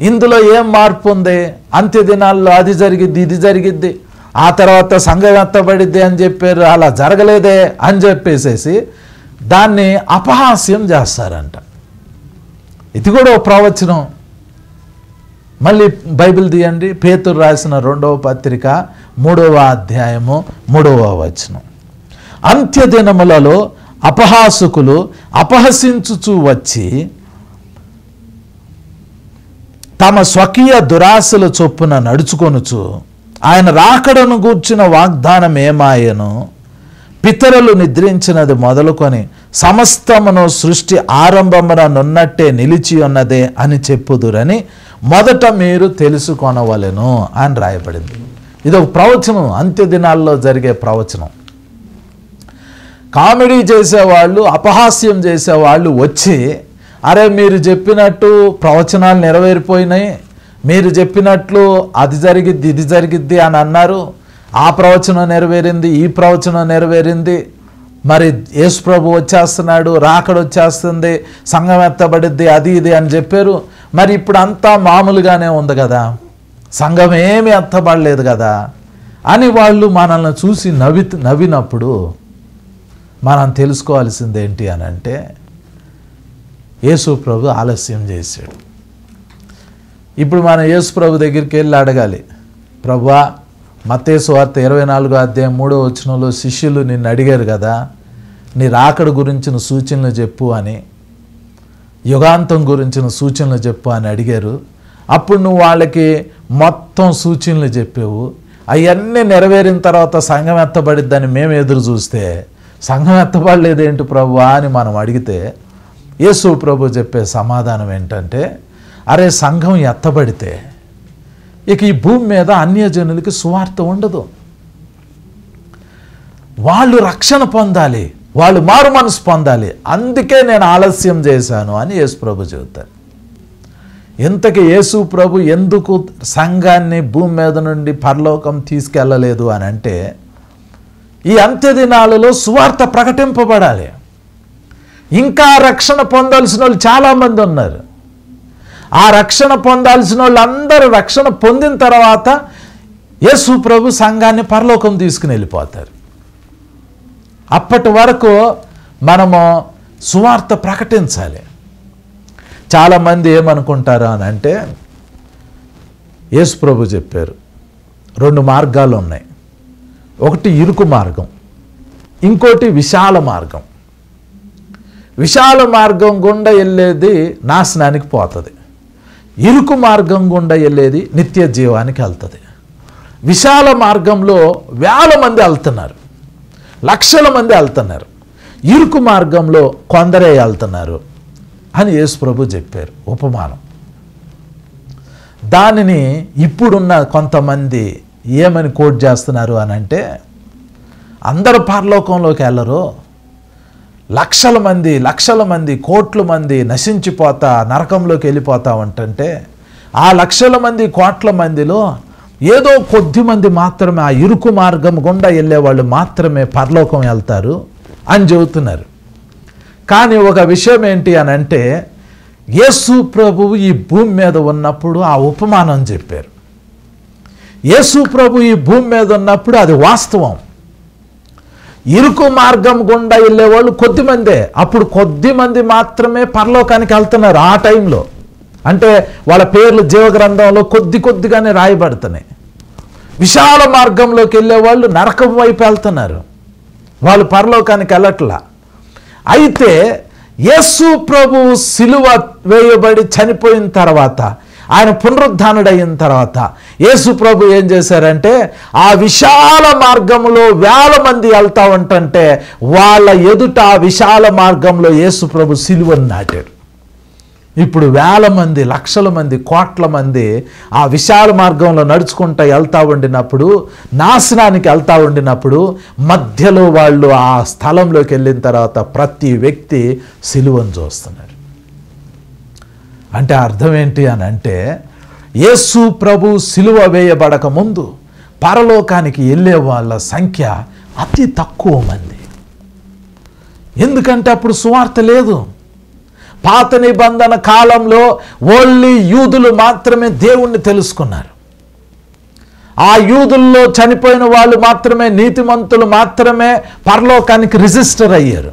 ఇందులో ఏం మార్పు ఉంది? అంత్యదినాల్లో అది జరిగిద్ది, ఇది జరిగిద్ది, ఆ తర్వాత సంఘం ఎత్తబడిద్ది అని చెప్పారు, అలా జరగలేదే అని చెప్పేసేసి దాన్ని అపహాస్యం చేస్తారంట. ఇది కూడా ఒక ప్రవచనం. మళ్ళీ బైబిల్ తీయండి, పేతురు రాసిన 2వ పత్రిక 3వ అధ్యాయము 3వ వచనం. అంత్యదినములలో అపహాసుకులు అపహసించుచూ వచ్చి తమ స్వకీయ దురాశల చొప్పున నడుచుకొనుచు ఆయన రాకడను గూర్చిన వాగ్దానం ఏమాయను, పితరులు నిద్రించినది మొదలుకొని సమస్తమును సృష్టి ఆరంభముననున్నట్టే నిలిచి ఉన్నదే అని చెప్పుదురని మొదట మీరు తెలుసుకొనవలెను అని రాయబడింది. ఇది ఒక ప్రవచనం, అంత్యదినాల్లో జరిగే ప్రవచనం. కామెడీ చేసేవాళ్ళు, అపహాస్యం చేసేవాళ్ళు వచ్చి, అరే మీరు చెప్పినట్టు ప్రవచనాలు నెరవేరిపోయినాయి, మీరు చెప్పినట్లు అది జరిగిద్ది, ఇది జరిగిద్ది అని అన్నారు, ఆ ప్రవచనం నెరవేరింది, ఈ ప్రవచనం నెరవేరింది, మరి యేసు ప్రభు వచ్చేస్తున్నాడు, రాకడ వచ్చేస్తుంది, సంఘం ఎత్తబడిద్ది, అది ఇది అని చెప్పారు. మరి ఇప్పుడు అంతా మామూలుగానే ఉంది కదా, సంఘం ఏమీ ఎత్తబడలేదు కదా అని వాళ్ళు మనల్ని చూసి నవ్వినప్పుడు మనం తెలుసుకోవాల్సింది ఏంటి అని అంటే యేసు ప్రభు ఆలస్యం చేశాడు. ఇప్పుడు మనం యేసు ప్రభు దగ్గరికి వెళ్ళి అడగాలి, ప్రభువా మత్తయి సువార్త 24వ అధ్యాయం 3వ వచనంలో శిష్యులు నిన్ను అడిగారు కదా, నీ రాకడ గురించిన సూచనలు చెప్పు అని, యుగాంతం గురించిన సూచనలు చెప్పు అని అడిగారు. అప్పుడు నువ్వు వాళ్ళకి మొత్తం సూచనలు చెప్పావు. అవన్నీ నెరవేరిన తర్వాత సంఘం ఎత్తబడిద్దని మేము ఎదురు చూస్తే సంఘం ఎత్తబడలేదేంటి ప్రభువా అని మనం అడిగితే యేసు ప్రభు చెప్పే సమాధానం ఏంటంటే, అరే సంఘం ఎత్తబడితే ఇక ఈ భూమి మీద అన్యజనులకి సువార్త ఉండదు. వాళ్ళు రక్షణ పొందాలి, వాళ్ళు మారు మనసు పొందాలి, అందుకే నేను ఆలస్యం చేశాను అని యేసు ప్రభు చెబుతారు. ఇంతకీ యేసు ప్రభు ఎందుకు సంఘాన్ని భూమి మీద నుండి పరలోకం తీసుకెళ్ళలేదు అని అంటే, ఈ అంత్య దినాలలో సువార్త ప్రకటింపబడాలి. ఇంకా రక్షణ పొందాల్సిన వాళ్ళు చాలామంది ఉన్నారు. ఆ రక్షణ పొందాల్సిన వాళ్ళు అందరూ రక్షణ పొందిన తర్వాత యేసు ప్రభు సంఘాన్ని పరలోకం తీసుకుని వెళ్ళిపోతారు. అప్పటి వరకు మనము సువార్త ప్రకటించాలి. చాలామంది ఏమనుకుంటారు అని అంటే, యేసు ప్రభు చెప్పారు 2 మార్గాలు ఉన్నాయి. ఒకటి ఇరుకు మార్గం, ఇంకోటి విశాల మార్గం. విశాల మార్గం గుండా వెళ్ళేది నాశనానికి పోతుంది, ఇరుకు మార్గం గుండా వెళ్ళేది నిత్య జీవానికి వెళ్తుంది. విశాల మార్గంలో వేల మంది వెళ్తున్నారు, లక్షల మంది వెళ్తున్నారు. ఇరుకు మార్గంలో కొందరే వెళ్తున్నారు అని యేసు ప్రభు చెప్పారు ఉపమానం. దానిని ఇప్పుడున్న కొంతమంది ఏమని కోట్ చేస్తున్నారు అని అంటే, అందరూ పరలోకంలోకి వెళ్ళరు, లక్షల మంది కోట్ల మంది నశించిపోతా నరకంలోకి వెళ్ళిపోతా ఉంటుంటే, ఆ లక్షల మంది కోట్ల మందిలో ఏదో కొద్ది మంది మాత్రమే ఆ ఇరుకు మార్గం గుండా వెళ్ళేవాళ్ళు మాత్రమే పరలోకం వెళ్తారు అని చెబుతున్నారు. కానీ ఒక విషయం ఏంటి అని అంటే, యేసు ప్రభువు ఈ భూమి మీద ఉన్నప్పుడు ఆ ఉపమానం చెప్పారు. యేసు ప్రభు ఈ భూమి మీద ఉన్నప్పుడు అది వాస్తవం. ఇరుకు మార్గం గుండా వెళ్ళేవాళ్ళు కొద్దిమందే, అప్పుడు కొద్దిమంది మాత్రమే పరలోకానికి వెళ్తున్నారు. ఆ టైంలో అంటే వాళ్ళ పేర్లు జీవగ్రంథంలో కొద్దిగానే రాయబడుతున్నాయి. విశాల మార్గంలోకి వెళ్ళేవాళ్ళు నరకం వైపు వెళ్తున్నారు, వాళ్ళు పరలోకానికి వెళ్ళట్లా. అయితే యేసు ప్రభు సిలువ వేయబడి చనిపోయిన తర్వాత, ఆయన పునరుద్ధానుడైన తర్వాత యేసు ప్రభు ఏం చేశారంటే, ఆ విశాల మార్గంలో వేల మంది వెళ్తా ఉంటుంటే వాళ్ళ ఎదుట ఆ విశాల మార్గంలో యేసు ప్రభు సిలువను నాటాడు. ఇప్పుడు వేల మంది, లక్షల మంది, కోట్ల మంది ఆ విశాల మార్గంలో నడుచుకుంటూ వెళ్తూ ఉండినప్పుడు, నాశనానికి వెళ్తూ ఉండినప్పుడు, మధ్యలో వాళ్ళు ఆ స్థలంలోకి వెళ్ళిన తర్వాత ప్రతి వ్యక్తి సిలువను చూస్తున్నారు. అంటే అర్థం ఏంటి అని అంటే, యేసు ప్రభు సిలువ వేయబడక ముందు పరలోకానికి వెళ్ళే వాళ్ళ సంఖ్య అతి తక్కువ మంది. ఎందుకంటే అప్పుడు సువార్త లేదు. పాత నిబంధన కాలంలో ఓన్లీ యూదులు మాత్రమే దేవుణ్ణి తెలుసుకున్నారు. ఆ యూదుల్లో చనిపోయిన వాళ్ళు మాత్రమే, నీతిమంతులు మాత్రమే పరలోకానికి రిజిస్టర్ అయ్యారు.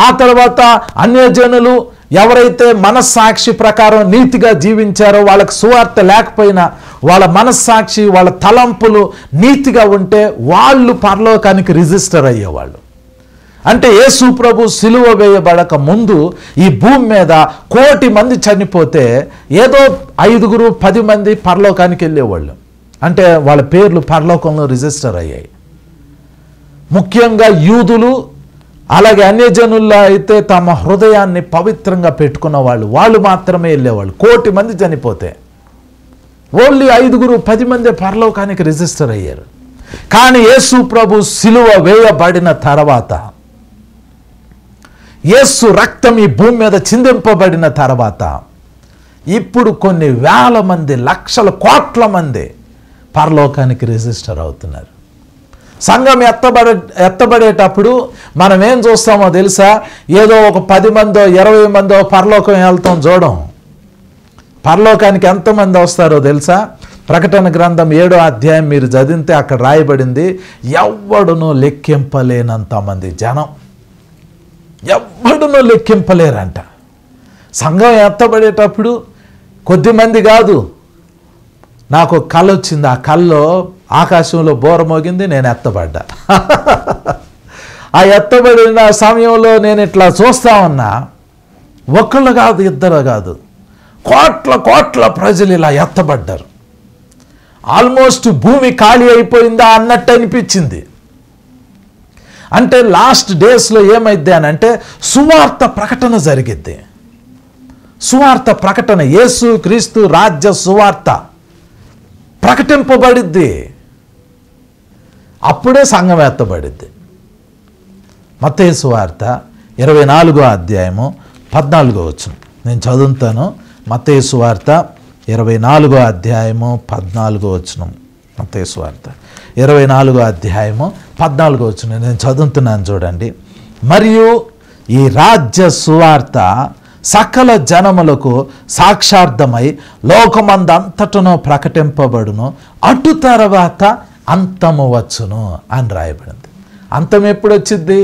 ఆ తర్వాత అన్యజనులు ఎవరైతే మనస్సాక్షి ప్రకారం నీతిగా జీవించారో, వాళ్ళకి సువార్త లేకపోయినా వాళ్ళ మనస్సాక్షి, వాళ్ళ తలంపులు నీతిగా ఉంటే వాళ్ళు పరలోకానికి రిజిస్టర్ అయ్యేవాళ్ళు. అంటే యేసు ప్రభు సిలువ వేయబడక ముందు ఈ భూమి మీద 1,000,000 మంది చనిపోతే ఏదో 5, 10 మంది పరలోకానికి వెళ్ళేవాళ్ళు. అంటే వాళ్ళ పేర్లు పరలోకంలో రిజిస్టర్ అయ్యాయి. ముఖ్యంగా యూదులు, అలాగే అన్యజనుల్లో అయితే తమ హృదయాన్ని పవిత్రంగా పెట్టుకున్న వాళ్ళు మాత్రమే వెళ్ళేవాళ్ళు. 1,000,000 మంది చనిపోతే ఓన్లీ 5, 10 మంది పరలోకానికి రిజిస్టర్ అయ్యారు. కానీ యేసు ప్రభు సిలువ వేయబడిన తర్వాత, యేసు రక్తం ఈ భూమి మీద చిందింపబడిన తర్వాత, ఇప్పుడు కొన్ని వేల మంది, లక్షల, కోట్ల మంది పరలోకానికి రిజిస్టర్ అవుతున్నారు. సంఘం ఎత్తబడేటప్పుడు మనం ఏం చూస్తామో తెలుసా? ఏదో ఒక 10 మందో 20 మందో పరలోకం వెళ్తాం చూడం. పరలోకానికి ఎంతమంది వస్తారో తెలుసా? ప్రకటన గ్రంథం 7వ అధ్యాయం మీరు చదివితే అక్కడ రాయబడింది, ఎవ్వడునూ లెక్కింపలేనంత మంది జనం. ఎవ్వడునూ లెక్కింపలేరంట. సంఘం ఎత్తబడేటప్పుడు కొద్దిమంది కాదు. నాకు కళ వచ్చింది, ఆ కళ్ళలో ఆకాశంలో బోర మోగింది, నేను ఎత్తబడ్డా. ఆ ఎత్తబడిన సమయంలో నేను ఇట్లా చూస్తా ఉన్నా, ఒకళ్ళు కాదు, ఇద్దరు కాదు, కోట్ల ప్రజలు ఇలా ఎత్తబడ్డారు. ఆల్మోస్ట్ భూమి ఖాళీ అయిపోయిందా అన్నట్టు అనిపించింది. అంటే లాస్ట్ డేస్లో ఏమైద్ది అని అంటే, సువార్త ప్రకటన జరిగిద్ది. సువార్త ప్రకటన, యేసు క్రీస్తు రాజ్య సువార్త ప్రకటింపబడిద్ది. అప్పుడే సంఘం ఎత్తబడిద్ది. మత్తయి సువార్త 24వ అధ్యాయము 14వ వచనం నేను చదువుతాను. మత్తయి సువార్త 24వ అధ్యాయము 14వ వచనం. మత్తయి సువార్త 24వ అధ్యాయము 14వ వచనం నేను చదువుతున్నాను చూడండి. మరియు ఈ రాజ్య సువార్త సకల జనములకు సాక్షార్థమై లోకమందంతటను ప్రకటింపబడును, అటు తర్వాత అంతము వచ్చును అని రాయబడింది. అంతం ఎప్పుడు వచ్చింది?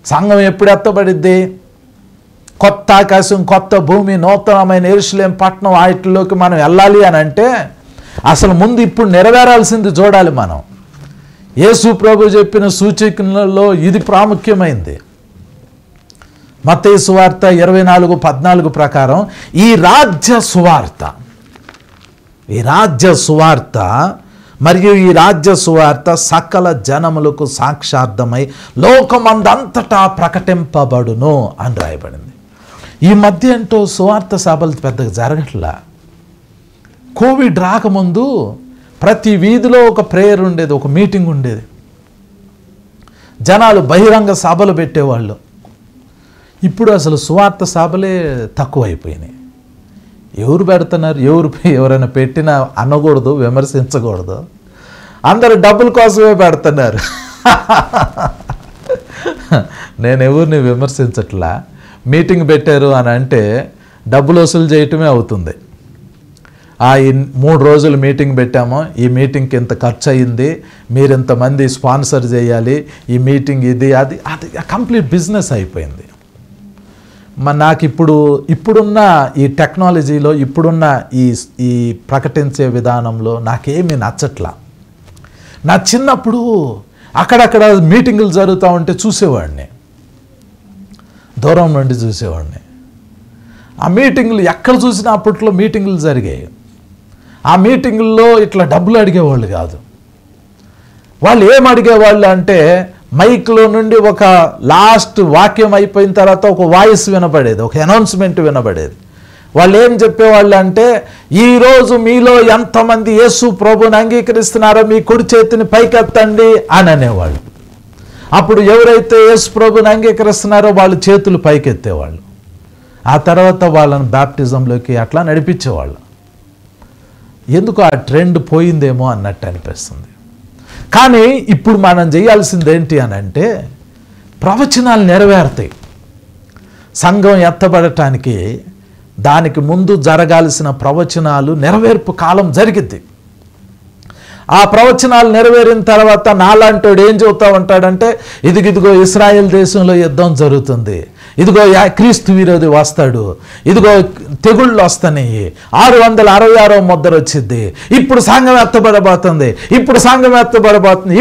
సంఘం ఎప్పుడు ఎత్తబడిద్ది? కొత్త ఆకాశం, కొత్త భూమి, నూతనమైన యెరూషలేము పట్టణం వాటిలోకి మనం వెళ్ళాలి అని అంటే అసలు ముందు ఇప్పుడు నెరవేరాల్సింది చూడాలి మనం. యేసు ప్రభు చెప్పిన సూచనలలో ఇది ప్రాముఖ్యమైంది. మత్తయి సువార్త 24:14 ప్రకారం ఈ రాజ్య సువార్త మరియు ఈ రాజ్య సువార్త సకల జనములకు సాక్షార్థమై లోకమందంతటా ప్రకటింపబడును అని రాయబడింది. ఈ మధ్య ఏంటో సువార్త సభలు పెద్దగా జరగట్లా. కోవిడ్ రాకముందు ప్రతి వీధిలో ఒక ప్రేయర్ ఉండేది, ఒక మీటింగ్ ఉండేది. జనాలు బహిరంగ సభలు పెట్టేవాళ్ళు. ఇప్పుడు అసలు సువార్త సభలే తక్కువైపోయినాయి. ఎవరు పెడుతున్నారు? ఎవరైనా పెట్టినా అనకూడదు, విమర్శించకూడదు. అందరూ డబ్బుల కోసమే పెడుతున్నారు. నేను ఎవరిని విమర్శించట్లా. మీటింగ్ పెట్టారు అని అంటే డబ్బులు వసూలు చేయటమే అవుతుంది. ఈ 3 రోజులు మీటింగ్ పెట్టాము, ఈ మీటింగ్కి ఇంత ఖర్చు అయ్యింది, మీరు ఇంతమంది స్పాన్సర్ చేయాలి, ఈ మీటింగ్ ఇది అది అది కంప్లీట్ బిజినెస్ అయిపోయింది. నాకు ఇప్పుడున్న ఈ టెక్నాలజీలో, ఇప్పుడున్న ఈ ప్రకటించే విధానంలో నాకేమీ నచ్చట్లా. నా చిన్నప్పుడు అక్కడక్కడ మీటింగులు జరుగుతూ ఉంటే చూసేవాడిని, దూరం నుండి చూసేవాడిని. ఆ మీటింగులు ఎక్కడ చూసినా అప్పట్లో మీటింగులు జరిగాయి. ఆ మీటింగుల్లో ఇట్లా డబ్బులు అడిగేవాళ్ళు కాదు. వాళ్ళు ఏం అడిగేవాళ్ళు అంటే మైక్లో నుండి ఒక లాస్ట్ వాక్యం అయిపోయిన తర్వాత ఒక వాయిస్ వినబడేది, ఒక అనౌన్స్మెంట్ వినబడేది. వాళ్ళు ఏం చెప్పేవాళ్ళు అంటే, ఈరోజు మీలో ఎంతమంది యేసు ప్రభుని అంగీకరిస్తున్నారో మీ కుడి చేతిని పైకెత్తండి అని అనేవాళ్ళు. అప్పుడు ఎవరైతే యేసు ప్రభుని అంగీకరిస్తున్నారో వాళ్ళు చేతులు పైకెత్తేవాళ్ళు. ఆ తర్వాత వాళ్ళని బ్యాప్టిజంలోకి అట్లా నడిపించేవాళ్ళు. ఎందుకు ఆ ట్రెండ్ పోయిందేమో అన్నట్టు అనిపిస్తుంది. కానీ ఇప్పుడు మనం చేయాల్సింది ఏంటి అని అంటే, ప్రవచనాలు నెరవేరుతాయి. సంఘం ఎత్తబడటానికి దానికి ముందు జరగాల్సిన ప్రవచనాలు నెరవేర్పు కాలం జరిగిద్ది. ఆ ప్రవచనాలు నెరవేరిన తర్వాత నాలాంటోడు ఏం చెబుతూ ఉంటాడంటే, ఇదిగో ఇశ్రాయేల్ దేశంలో యుద్ధం జరుగుతుంది, ఇదిగో క్రీస్తు విరోధి వస్తాడు, ఇదిగో తెగుళ్ళు వస్తాయి, 666వ ముద్ర వచ్చింది, ఇప్పుడు సంఘం ఎత్తబడబోతుంది,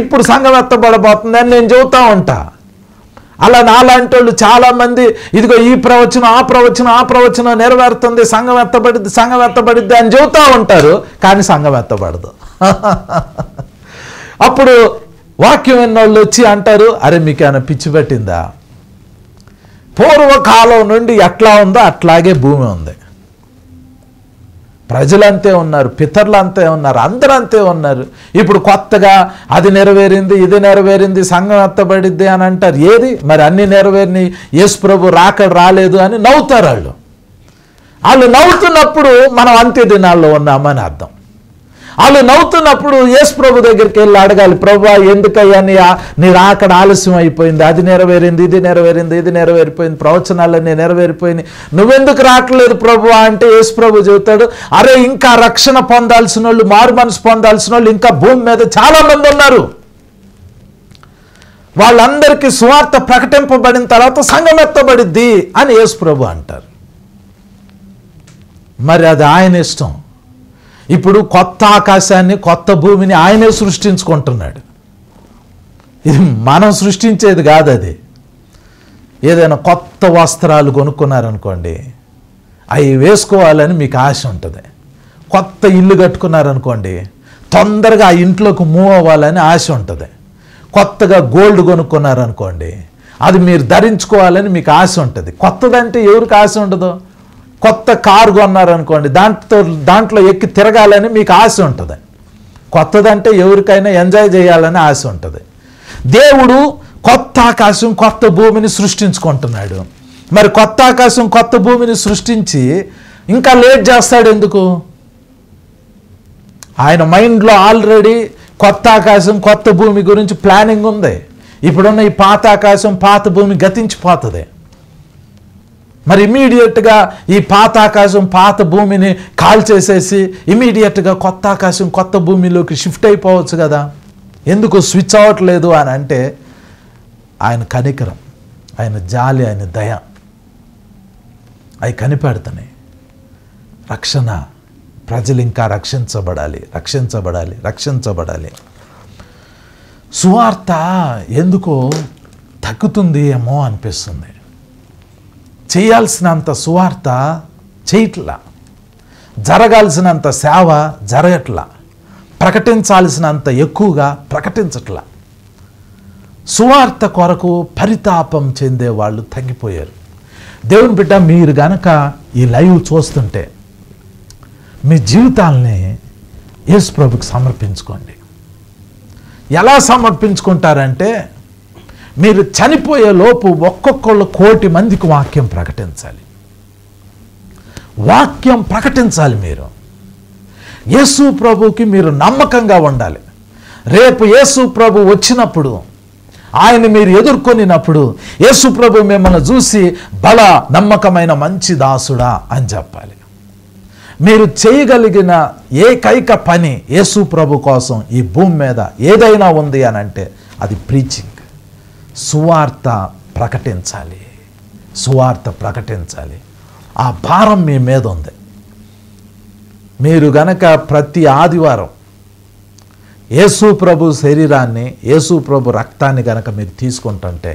ఇప్పుడు సంఘం ఎత్తబడబోతుంది అని నేను చెబుతూ ఉంటా. అలా నాలాంటి వాళ్ళు చాలామంది ఇదిగో ఈ ప్రవచనం ఆ ప్రవచనం నెరవేరుతుంది, సంఘం ఎత్తబడిద్ది అని చెబుతూ ఉంటారు. కానీ సంఘం ఎత్తబడదు. అప్పుడు వాక్యం విన్నోళ్ళు వచ్చి అంటారు, అరే మీకేమైనా పిచ్చి పెట్టిందా? పూర్వకాలం నుండి ఎట్లా ఉందో అట్లాగే భూమి ఉంది. ప్రజలంతే ఉన్నారు, పితరులు అంతే ఉన్నారు, అందరూ అంతే ఉన్నారు. ఇప్పుడు కొత్తగా అది నెరవేరింది, ఇది నెరవేరింది, సంఘం ఎత్తబడిద్ది అని అంటారు. ఏది మరి? అన్ని నెరవేరిని, యేసు ప్రభు రాలేదు అని నవ్వుతారు వాళ్ళు. వాళ్ళు నవ్వుతున్నప్పుడు మనం అంత్య దినాల్లో ఉన్నామని అర్థం. వాళ్ళు నవ్వుతున్నప్పుడు యేసు ప్రభు దగ్గరికి వెళ్ళి అడగాలి, ప్రభువా ఎందుకయ్యా నీ రాకడ ఆలస్యం అయిపోయింది, అది నెరవేరింది, ఇది నెరవేరిపోయింది, ప్రవచనాలన్నీ నెరవేరిపోయింది, నువ్వెందుకు రావట్లేదు ప్రభువా అంటే యేసు ప్రభు చెబుతాడు, అరే ఇంకా రక్షణ పొందాల్సిన వాళ్ళు, మారు మనసు పొందాల్సిన వాళ్ళు ఇంకా భూమి మీద చాలా మంది ఉన్నారు. వాళ్ళందరికీ సువార్త ప్రకటింపబడిన తర్వాత సంఘం ఎత్తబడిద్ది అని యేసు ప్రభు అంటారు. మరి అది ఆయన ఇష్టం. ఇప్పుడు కొత్త ఆకాశాన్ని, కొత్త భూమిని ఆయనే సృష్టించుకుంటున్నాడు. ఇది మనం సృష్టించేది కాదు. అది ఏదైనా కొత్త వస్త్రాలు కొనుక్కున్నారనుకోండి, అవి వేసుకోవాలని మీకు ఆశ ఉంటుంది. కొత్త ఇల్లు కట్టుకున్నారనుకోండి, తొందరగా ఆ ఇంట్లోకి మూవ్ అవ్వాలని ఆశ ఉంటుంది. కొత్తగా గోల్డ్ కొనుక్కున్నారనుకోండి, అది మీరు ధరించుకోవాలని మీకు ఆశ ఉంటుంది. కొత్తదంటే ఎవరికి ఆశ ఉండదు? కొత్త కారు కొన్నారనుకోండి, దాంట్లో ఎక్కి తిరగాలని మీకు ఆశ ఉంటుంది. కొత్తదంటే ఎవరికైనా ఎంజాయ్ చేయాలని ఆశ ఉంటుంది. దేవుడు కొత్త ఆకాశం కొత్త భూమిని సృష్టించుకుంటున్నాడు. మరి కొత్త ఆకాశం కొత్త భూమిని సృష్టించి ఇంకా లేట్ చేస్తాడు ఎందుకు? ఆయన మైండ్లో ఆల్రెడీ కొత్త ఆకాశం కొత్త భూమి గురించి ప్లానింగ్ ఉంది. ఇప్పుడున్న ఈ పాత ఆకాశం పాత భూమి గతించిపోతుంది. మరి ఇమీడియట్గా ఈ పాత ఆకాశం పాత భూమిని కాల్ చేసేసి ఇమీడియట్గా కొత్త ఆకాశం కొత్త భూమిలోకి షిఫ్ట్ అయిపోవచ్చు కదా. ఎందుకు స్విచ్ అవ్వట్లేదు అని అంటే ఆయన కనికరం, ఆయన జాలి, ఆయన దయ అవి కనిపెడుతున్నాయి. రక్షణ, ప్రజలు ఇంకా రక్షించబడాలి, రక్షించబడాలి, రక్షించబడాలి. సువార్త ఎందుకో తగ్గుతుంది ఏమో అనిపిస్తుంది. చేయాల్సినంత సువార్త చేయట్లా, జరగాల్సినంత సేవ జరగట్లా, ప్రకటించాల్సినంత ఎక్కువగా ప్రకటించట్లా. సువార్త కొరకు పరితాపం చెందే వాళ్ళు తగ్గిపోయారు. దేవుని బిడ్డ, మీరు గనక ఈ లైవ్ చూస్తుంటే మీ జీవితాలని యేసు ప్రభుకి సమర్పించుకోండి. ఎలా సమర్పించుకుంటారంటే, మీరు చనిపోయే లోపు ఒక్కొక్కళ్ళు 1,000,000 మందికి వాక్యం ప్రకటించాలి. వాక్యం ప్రకటించాలి. మీరు యేసు ప్రభుకి మీరు నమ్మకంగా ఉండాలి. రేపు యేసు ప్రభు వచ్చినప్పుడు, ఆయన మీరు ఎదుర్కొనినప్పుడు యేసు ప్రభు మిమ్మల్ని చూసి బల నమ్మకమైన మంచి దాసుడా అని చెప్పాలి. మీరు చేయగలిగిన ఏకైక పని యేసు ప్రభు కోసం ఈ భూమి మీద ఏదైనా ఉంది అని అంటే అది ప్రీచింగ్. సువార్త ప్రకటించాలి, సువార్త ప్రకటించాలి. ఆ భారం మీ మీద ఉంది. మీరు గనక ప్రతి ఆదివారం యేసు ప్రభు శరీరాన్ని, యేసు ప్రభు రక్తాన్ని గనక మీరు తీసుకుంటుంటే,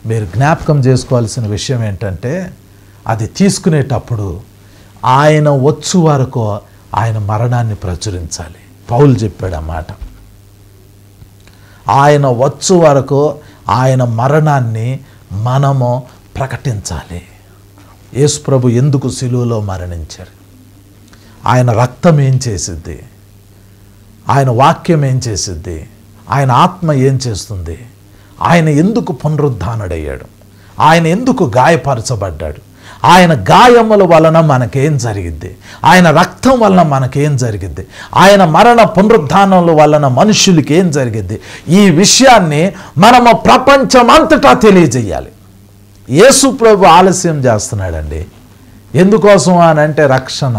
మీరు జ్ఞాపకం చేసుకోవాల్సిన విషయం ఏంటంటే, అది తీసుకునేటప్పుడు ఆయన వచ్చు వరకు ఆయన మరణాన్ని ప్రచురించాలి. పౌలు చెప్పాడు ఆ మాట. ఆయన వచ్చు వరకు ఆయన మరణాన్ని మనము ప్రకటించాలి. యేసు ప్రభు ఎందుకు సిలువలో మరణించారు? ఆయన రక్తం ఏం చేసిద్ది? ఆయన వాక్యం ఏం చేసిద్ది? ఆయన ఆత్మ ఏం చేస్తుంది? ఆయన ఎందుకు పునరుద్ధానుడయ్యాడు? ఆయన ఎందుకు గాయపరచబడ్డాడు? ఆయన గాయముల వలన మనకేం జరిగిద్ది? ఆయన రక్తం వలన మనకేం జరిగిద్ది? ఆయన మరణ పునరుద్ధానముల వలన మనుషులకి ఏం జరిగిద్ది? ఈ విషయాన్ని మనము ప్రపంచమంతటా తెలియజేయాలి. యేసు ప్రభు ఆలస్యం చేస్తున్నాడండి. ఎందుకోసం అని అంటే, రక్షణ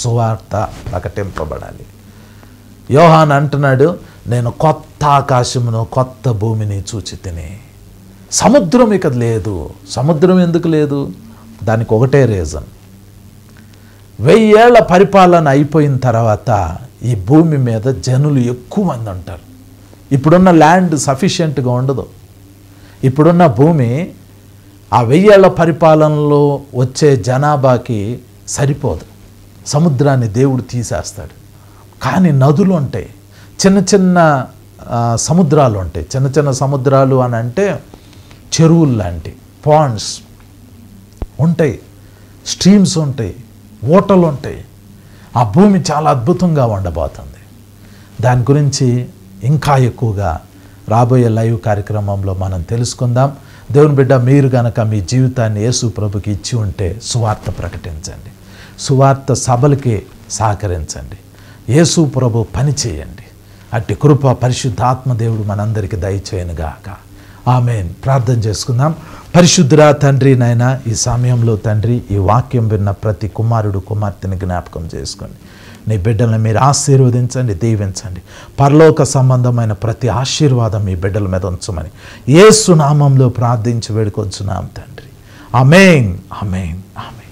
సువార్త ప్రకటింపబడాలి. యోహాను అంటున్నాడు, నేను కొత్త ఆకాశమును కొత్త భూమిని చూచి తిని. సముద్రం ఇక లేదు. సముద్రం ఎందుకు లేదు? దానికి ఒకటే రీజన్. 1000 ఏళ్ల పరిపాలన అయిపోయిన తర్వాత ఈ భూమి మీద జనులు ఎక్కువ మంది ఉంటారు. ఇప్పుడున్న ల్యాండ్ సఫిషియెంట్గా ఉండదు. ఇప్పుడున్న భూమి ఆ 1000 ఏళ్ల పరిపాలనలో వచ్చే జనాభాకి సరిపోదు. సముద్రాన్ని దేవుడు తీసేస్తాడు. కానీ నదులు ఉంటాయి, చిన్న చిన్న సముద్రాలు ఉంటాయి. చిన్న చిన్న సముద్రాలు అని అంటే చెరువులు లాంటి పాండ్స్ ఉంటాయి, స్ట్రీమ్స్ ఉంటాయి, ఓటలు ఉంటాయి. ఆ భూమి చాలా అద్భుతంగా ఉండబోతుంది. దాని గురించి ఇంకా ఎక్కువగా రాబోయే లైవ్ కార్యక్రమంలో మనం తెలుసుకుందాం. దేవుని బిడ్డ, మీరు గనక మీ జీవితాన్ని యేసు ప్రభుకి ఇచ్చి ఉంటే సువార్త ప్రకటించండి. సువార్త సభలకి సహకరించండి. యేసు ప్రభు పని చేయండి. అట్టి కృప పరిశుద్ధాత్మ దేవుడు మనందరికీ దయచేయనుగాక. ఆమేన్. ప్రార్థన చేసుకుందాం. పరిశుద్ధుడా తండ్రి, నాయన ఈ సమయంలో తండ్రి, ఈ వాక్యం విన్న ప్రతి కుమారుడు కుమార్తెని జ్ఞాపకం చేసుకోండి. నీ బిడ్డలను మీరు ఆశీర్వదించండి, దీవించండి. పరలోక సంబంధమైన ప్రతి ఆశీర్వాదం మీ బిడ్డల మీద ఉంచమని యేసు నామంలో ప్రార్థించి వేడుకొంచున్నాం తండ్రి. ఆమేన్, ఆమేన్, ఆమేన్.